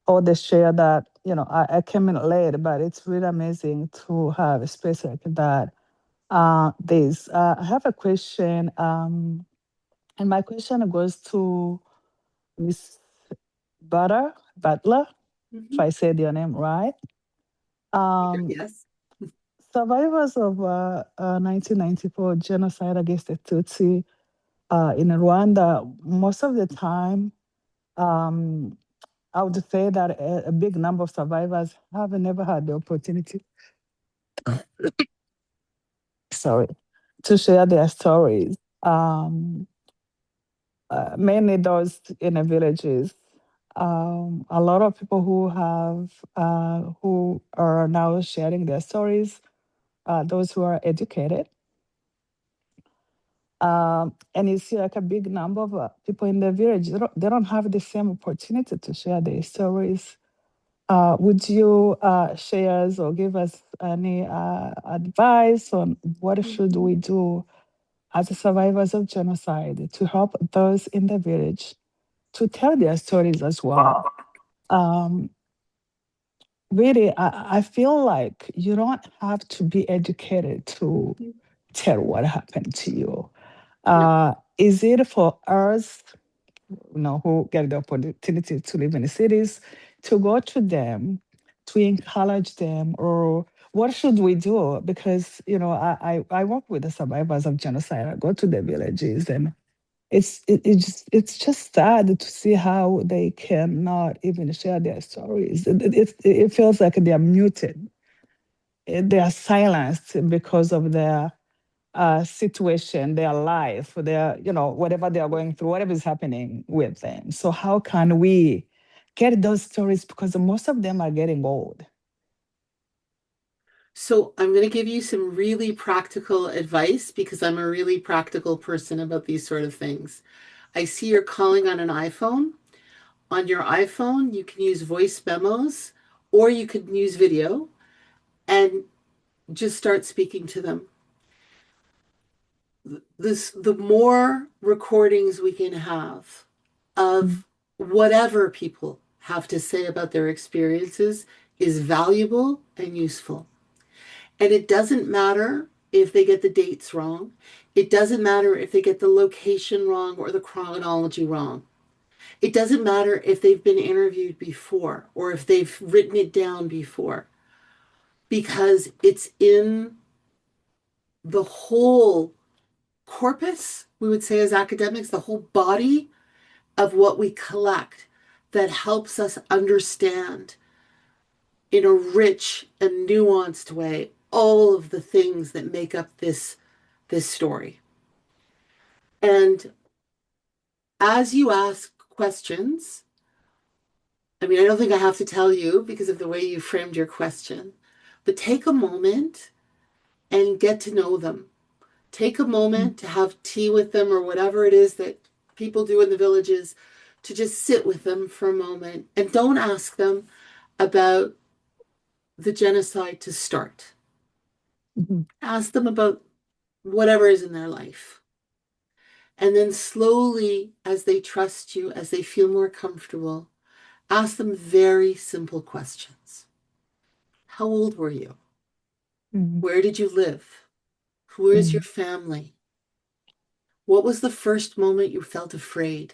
all the share that, I came in late, but it's really amazing to have a space like that. I have a question, and my question goes to Miss Butler, if I said your name right. Yes. Survivors of 1994 genocide against the Tutsi in Rwanda, most of the time, um, I would say that a big number of survivors have never had the opportunity, sorry, to share their stories. Mainly those in the villages. A lot of people who are now sharing their stories, those who are educated. And you see like a big number of people in the village, they don't have the same opportunity to share their stories. Would you share us or give us any advice on what should we do as survivors of genocide to help those in the village to tell their stories as well? Really, I feel like you don't have to be educated to tell what happened to you. Is it for us, who get the opportunity to live in the cities, to go to them, to encourage them, or what should we do? Because I work with the survivors of genocide. I go to the villages, and it's just sad to see how they cannot even share their stories. It feels like they are muted. They are silenced because of their situation, their life, their, whatever they are going through, whatever is happening with them. So how can we get those stories? Because most of them are getting old. So I'm going to give you some really practical advice because I'm a really practical person about these sort of things. I see you're calling on an iPhone. On your iPhone, you can use voice memos or you can use video and just start speaking to them. The more recordings we can have of whatever people have to say about their experiences is valuable and useful. And it doesn't matter if they get the dates wrong. It doesn't matter if they get the location wrong or the chronology wrong. It doesn't matter if they've been interviewed before or if they've written it down before, because it's in the whole corpus, we would say as academics, the whole body of what we collect that helps us understand in a rich and nuanced way all of the things that make up this story. And as you ask questions, I mean, I don't think I have to tell you because of the way you framed your question, but take a moment and get to know them. Take a moment to have tea with them or whatever it is that people do in the villages, to just sit with them for a moment and don't ask them about the genocide to start. Ask them about whatever is in their life. And then slowly, as they trust you, as they feel more comfortable, ask them very simple questions. How old were you? Where did you live? Who is your family? What was the first moment you felt afraid?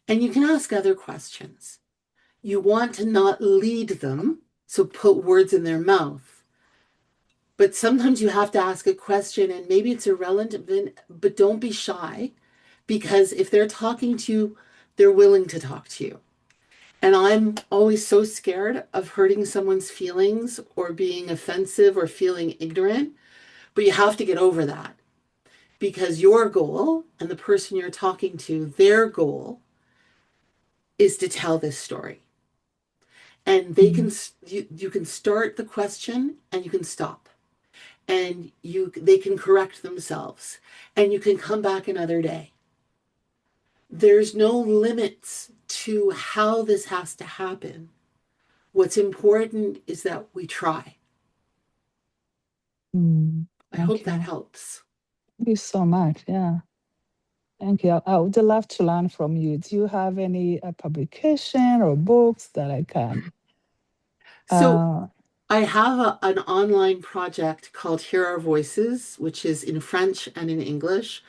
And you can ask other questions. You want to not lead them, so put words in their mouth. But sometimes you have to ask a question and maybe it's irrelevant, but don't be shy, because if they're talking to you, they're willing to talk to you. And I'm always so scared of hurting someone's feelings or being offensive or feeling ignorant. But you have to get over that, because your goal and the person you're talking to, their goal is to tell this story. And they can you can start the question and you can stop. And they can correct themselves and you can come back another day. There's no limits to how this has to happen. What's important is that we try. I hope that helps. Thank you so much. Yeah. Thank you. I would love to learn from you. Do you have any publication or books that I can? So I have an online project called Hear Our Voices, which is in French and in English,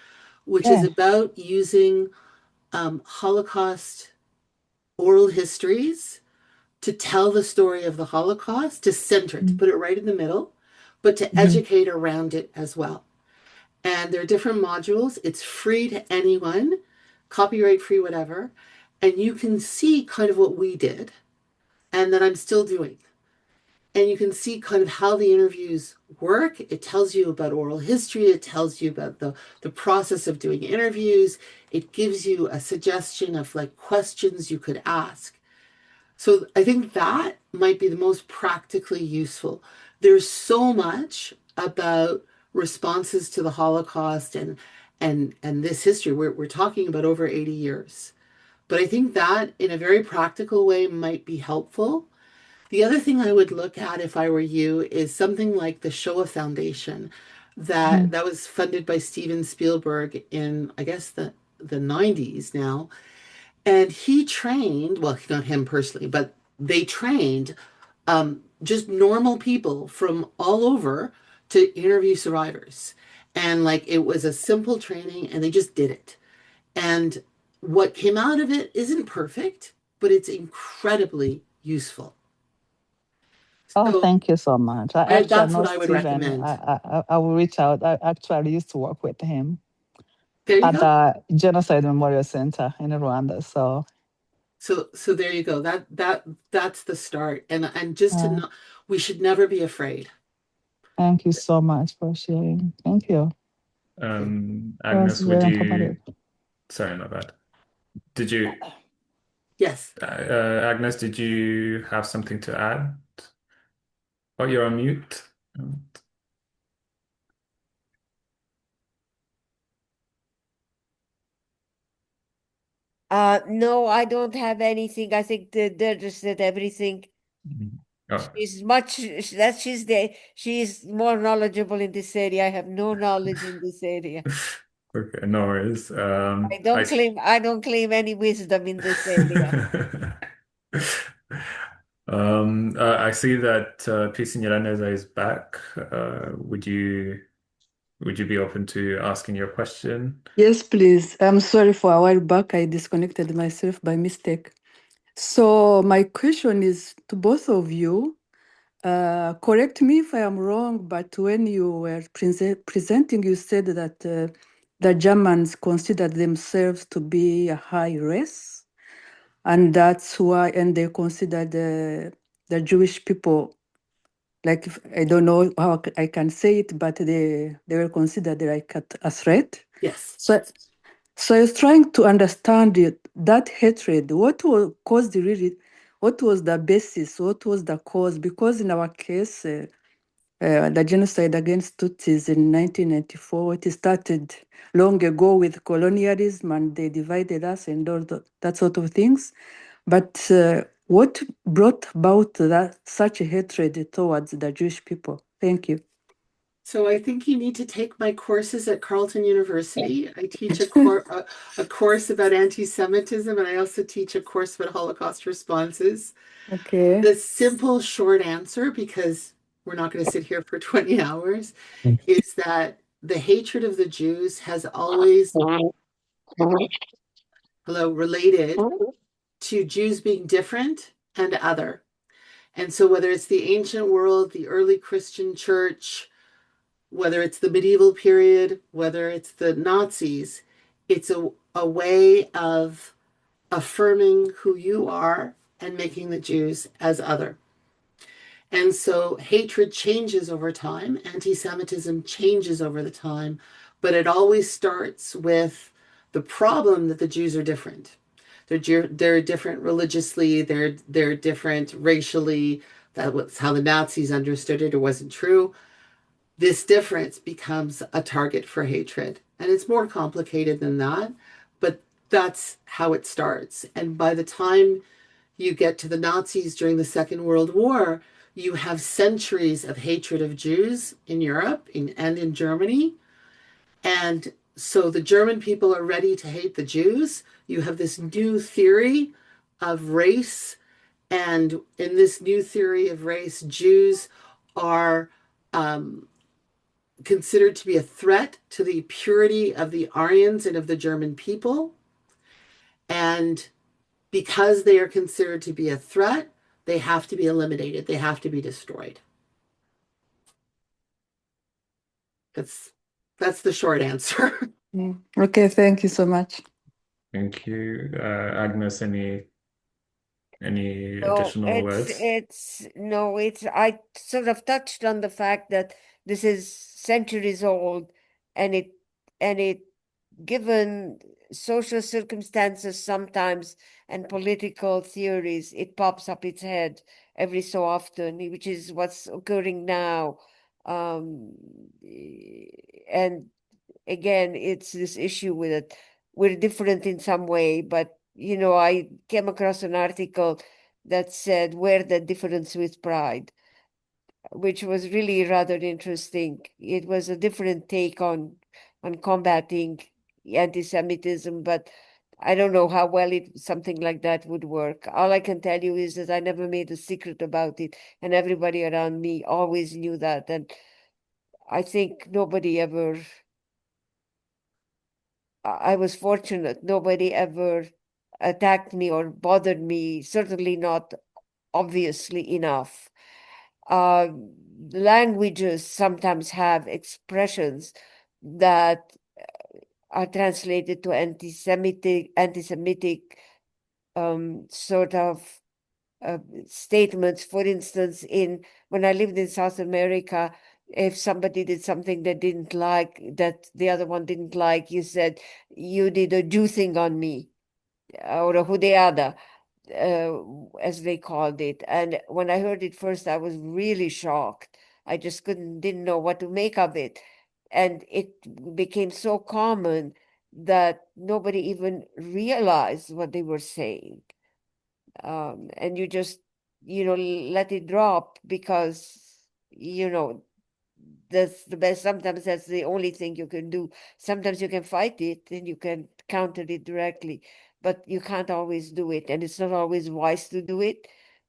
which is about using Holocaust oral histories to tell the story of the Holocaust, to center it, to put it right in the middle, but to educate around it as well. And there are different modules. It's free to anyone, copyright free, whatever. And you can see kind of what we did and that I'm still doing. And you can see kind of how the interviews work. It tells you about oral history. It tells you about the process of doing interviews. It gives you a suggestion of like questions you could ask. So I think that might be the most practically useful. There's so much about responses to the Holocaust and this history. We're talking about over 80 years. But I think that in a very practical way might be helpful. The other thing I would look at if I were you is something like the Shoah Foundation that was funded by Steven Spielberg in, I guess, the 90s now. And he trained, well, not him personally, but they trained just normal people from all over to interview survivors. And like it was a simple training and they just did it. And what came out of it isn't perfect, but it's incredibly useful. Oh, thank you so much. I That's know what I would Steven. recommend. I will reach out. I actually used to work with him There you at go. the Genocide Memorial Center in Rwanda. So there you go. That's the start. And just to know, we should never be afraid. Thank you so much for sharing. Thank you. Agnes, would you? Sorry, my bad. Did you? Yes. Agnes, did you have something to add? Oh, you're on mute. No, I don't have anything. I think they just said everything. Oh. She's more knowledgeable in this area. I have no knowledge in this area. Okay, no worries. I don't claim any wisdom in this area. I see that Peace in Yeleneza is back. Would you be open to asking your question? Yes, please. I'm sorry for a while back. I disconnected myself by mistake. So my question is to both of you. Correct me if I am wrong, but when you were presenting, you said that the Germans considered themselves to be a high race, and that's why, and they considered the Jewish people, like, I don't know how I can say it, but they were considered like a threat. Yes. So I was trying to understand that hatred. What was caused really? What was the basis? What was the cause? Because in our case, the genocide against Tutsis in 1994, it started long ago with colonialism, and they divided us and all that sort of things. But what brought about such a hatred towards the Jewish people? Thank you. So I think you need to take my courses at Carleton University. I teach a course about anti-Semitism, and I also teach a course about Holocaust responses. Okay. The simple short answer, because we're not going to sit here for 20 hours, is that the hatred of the Jews has always related to Jews being different and other. And so whether it's the ancient world, the early Christian church, whether it's the medieval period, whether it's the Nazis, it's a way of affirming who you are and making the Jews as other. And so hatred changes over time, anti-Semitism changes over the time, but it always starts with the problem that the Jews are different. They're different religiously, they're different racially. That was how the Nazis understood it. It wasn't true. This difference becomes a target for hatred. And it's more complicated than that, but that's how it starts. And by the time you get to the Nazis during the Second World War, you have centuries of hatred of Jews in Europe and in Germany. And so the German people are ready to hate the Jews. You have this new theory of race. And in this new theory of race, Jews are considered to be a threat to the purity of the Aryans and of the German people. And because they are considered to be a threat, they have to be eliminated. They have to be destroyed. That's the short answer. Okay, thank you so much. Thank you. Agnes, any No, additional words? I sort of touched on the fact that this is centuries old, and it given social circumstances sometimes and political theories, it pops up its head every so often, which is what's occurring now. And again, it's this issue with it. We're different in some way, but I came across an article that said, "Wear the difference with pride," which was really rather interesting. It was a different take on combating anti-Semitism, but I don't know how well something like that would work. All I can tell you is that I never made a secret about it, and everybody around me always knew that. And I think I was fortunate. Nobody ever attacked me or bothered me, certainly not obviously enough. Uh, Languages sometimes have expressions that are translated to anti-Semitic sort of statements. For instance, when I lived in South America, if somebody did something that the other one didn't like, you said, "You did a Jew thing on me," or a judeada, as they called it. And when I heard it first, I was really shocked. I just didn't know what to make of it. And it became so common that nobody even realized what they were saying. And you just, let it drop because, that's the best. Sometimes that's the only thing you can do. Sometimes you can fight it and you can counter it directly, but you can't always do it. And it's not always wise to do it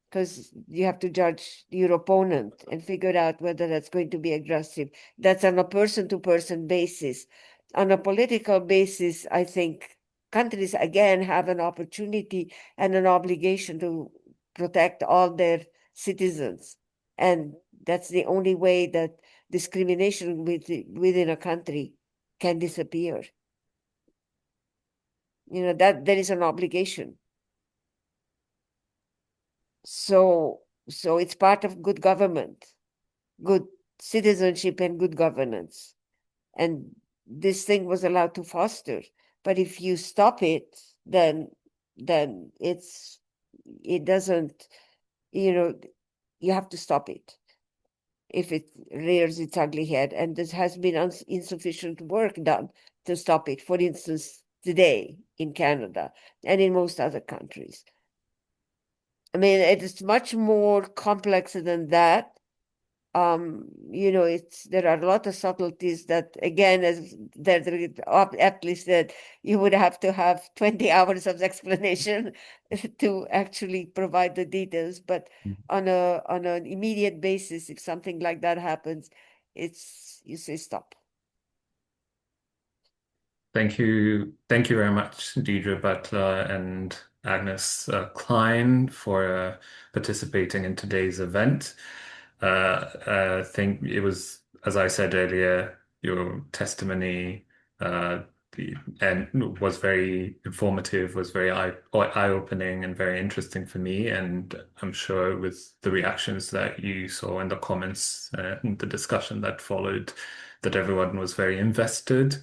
because you have to judge your opponent and figure out whether that's going to be aggressive. That's on a person-to-person basis. On a political basis, I think countries again have an opportunity and an obligation to protect all their citizens. And that's the only way that discrimination within a country can disappear. that there is an obligation. So it's part of good government, good citizenship and good governance. And this thing was allowed to foster. But if you stop it, then it doesn't, you have to stop it if it rears its ugly head. And there has been insufficient work done to stop it. For instance, today in Canada and in most other countries. I mean, it is much more complex than that. There are a lot of subtleties that, again, as that aptly said, you would have to have 20 hours of explanation to actually provide the details. But on an immediate basis, if something like that happens, you say stop. Thank you very much, Deidre Butler and Agnes Klein, for participating in today's event. I think it was, as I said earlier, your testimony and was very informative, was very eye-opening and very interesting for me. And I'm sure with the reactions that you saw and the comments and the discussion that followed, that everyone was very invested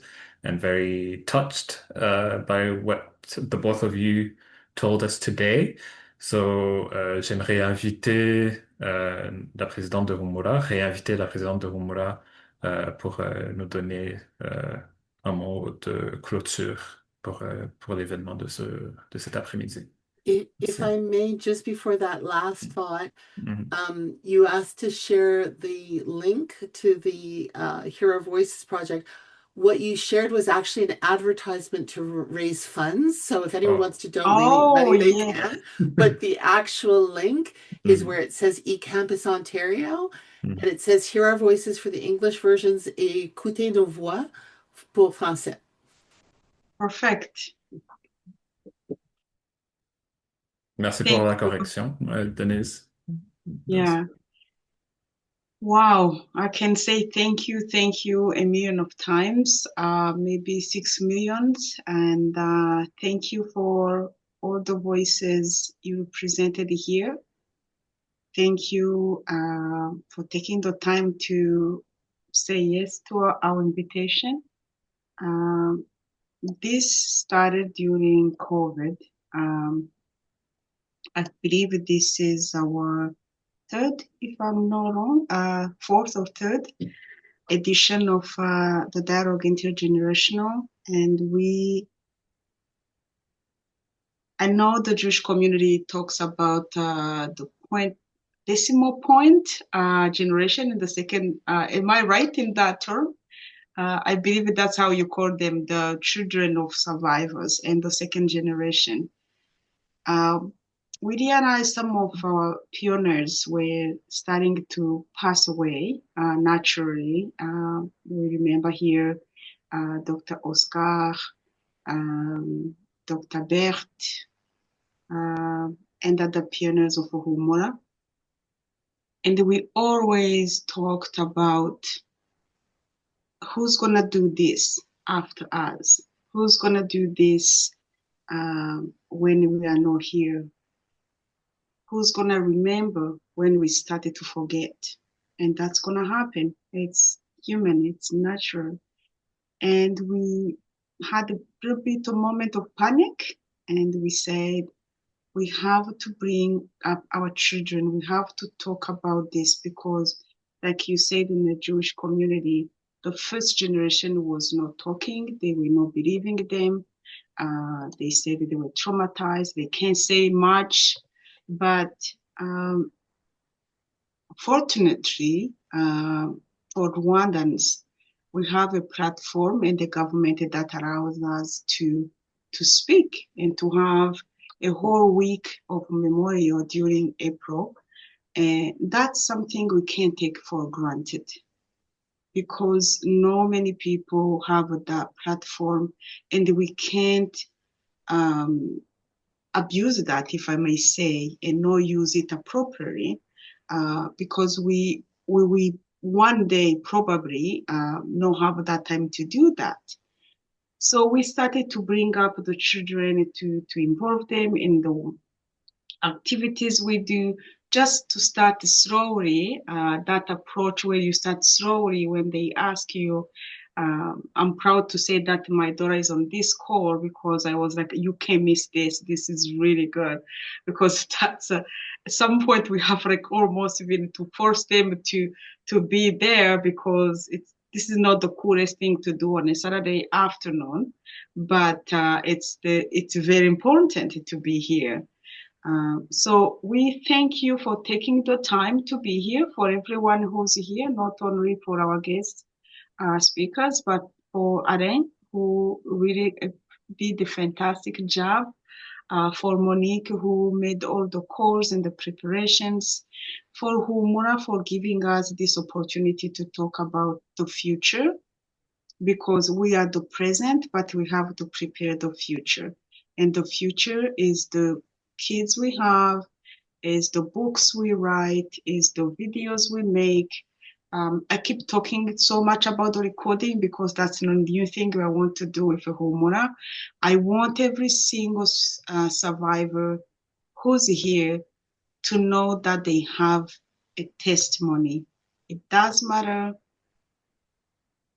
and very touched by what the both of you told us today. So, j'aimerais inviter la présidente de Humura, réinviter la présidente de Humura pour nous donner un mot de clôture pour l'événement de cet après-midi. If I may, just before that last thought, Mhm. you asked to share the link to the Hear Our Voices project. What you shared was actually an advertisement to raise funds. So if anyone wants to donate money, they can. But the actual link is where it says eCampus Ontario, and it says Hear Our Voices for the English versions et Écoutez nos voix pour français. Perfect. Merci pour la correction, Denise. Yeah. Wow, I can say thank you a million of times, maybe 6 millions. And thank you for all the voices you presented here. Thank you for taking the time to say yes to our invitation. This started during COVID. I believe this is our third, if I'm not wrong, fourth or third edition of the Dialogue Intergenerational. And I know the Jewish community talks about the decimal point generation in the second, am I right in that term? I believe that's how you call them, the children of survivors and the second generation. We realized some of our pioneers were starting to pass away naturally. We remember here Dr. Oscar, Dr. Bert, and other pioneers of Humura. And we always talked about who's going to do this after us? Who's going to do this when we are not here? Who's going to remember when we started to forget? And that's going to happen. It's human, it's natural. And we had a little bit of moment of panic, and we said, we have to bring up our children. We have to talk about this because, like you said, in the Jewish community, the first generation was not talking. They were not believing them. They said that they were traumatized. They can't say much. But fortunately, for Rwandans, we have a platform in the government that allows us to speak and to have a whole week of memorial during April. And that's something we can't take for granted because not many people have that platform, and we can't abuse that, if I may say, and not use it appropriately, because we one day probably not have that time to do that. So we started to bring up the children to involve them in the activities we do, just to start slowly, that approach where you start slowly when they ask you. I'm proud to say that my daughter is on this call because I was like, you can't miss this. This is really good. Because that's at some point we have like almost even to force them to be there, because this is not the coolest thing to do on a Saturday afternoon, but it's very important to be here. So we thank you for taking the time to be here, for everyone who's here, not only for our guests, speakers, but for Alain, who really did a fantastic job, for Monique, who made all the calls and the preparations, for Humura, for giving us this opportunity to talk about the future, because we are the present, but we have to prepare the future. And the future is the kids we have, is the books we write, is the videos we make. I keep talking so much about the recording because that's a new thing I want to do with Humura. I want every single survivor who's here to know that they have a testimony. It does matter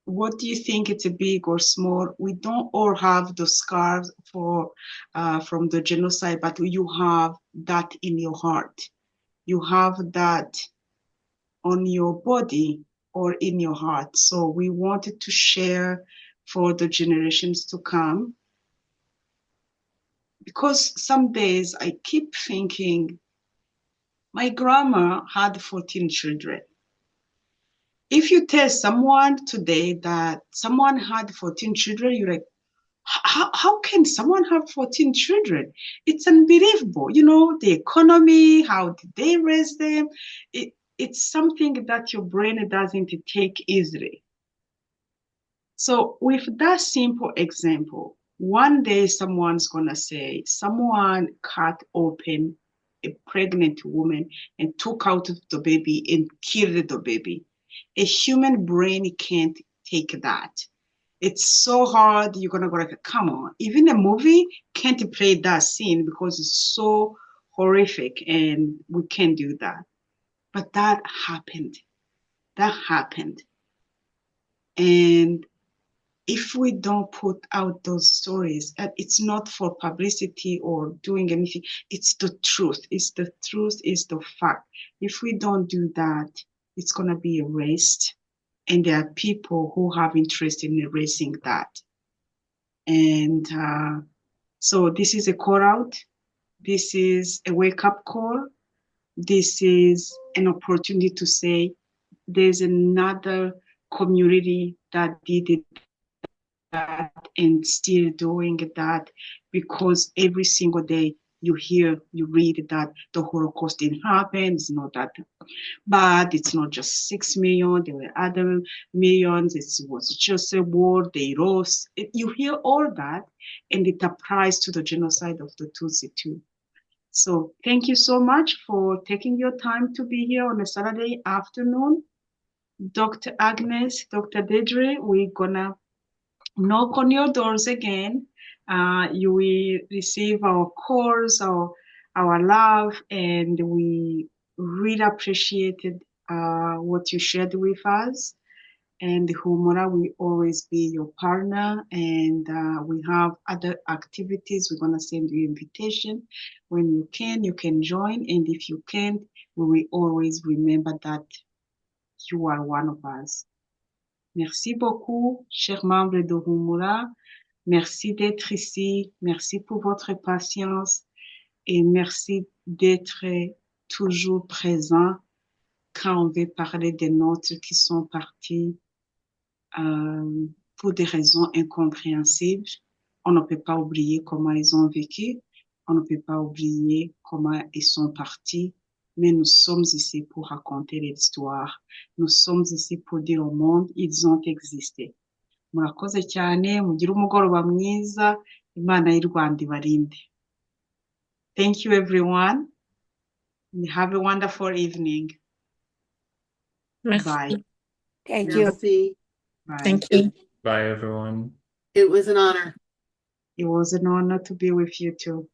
what do you think, it's a big or small. We don't all have the scars from the genocide, but you have that in your heart. You have that on your body or in your heart. So we wanted to share for the generations to come. Because some days I keep thinking, my grandma had 14 children. If you tell someone today that someone had 14 children, you're like, how can someone have 14 children? It's unbelievable. You know, the economy, how did they raise them? It's something that your brain doesn't take easily. So with that simple example, one day someone's gonna say, someone cut open a pregnant woman and took out the baby and killed the baby. A human brain can't take that. It's so hard. You're gonna go like, come on. Even a movie can't play that scene because it's so horrific and we can't do that. But that happened. That happened. And if we don't put out those stories, it's not for publicity or doing anything. It's the truth. It's the truth, it's the fact. If we don't do that, it's gonna be erased. And there are people who have interest in erasing that. And so this is a call out. This is a wake-up call. This is an opportunity to say there's another community that did that and still doing that, because every single day you hear, you read that the Holocaust didn't happen. It's not that bad. It's not just 6 million. There were other millions. It was just a war. They lost. You hear all that, and it applies to the genocide of the Tutsi too. So thank you so much for taking your time to be here on a Saturday afternoon. Dr. Agnes, Dr. Deidre, we're gonna knock on your doors again. You will receive our calls, our love, and we really appreciated what you shared with us. And Humura will always be your partner. And we have other activities. We're gonna send you invitation. When you can join. And if you can't, we will always remember that you are one of us. Merci beaucoup, chers membres de Humura. Merci d'être ici. Merci pour votre patience. Et merci d'être toujours présent quand on veut parler des nôtres qui sont partis pour des raisons incompréhensibles. On ne peut pas oublier comment ils ont vécu. On ne peut pas oublier comment ils sont partis. Mais nous sommes ici pour raconter l'histoire. Nous sommes ici pour dire au monde, ils ont existé. Murakoze cyane, mugire umugoroba mwiza, Imana y'u Rwanda ibarinde. Thank you everyone. Have a wonderful evening. Merci. Bye. Thank you. Merci. Bye. Thank you. Bye, everyone. It was an honor. It was an honor to be with you too.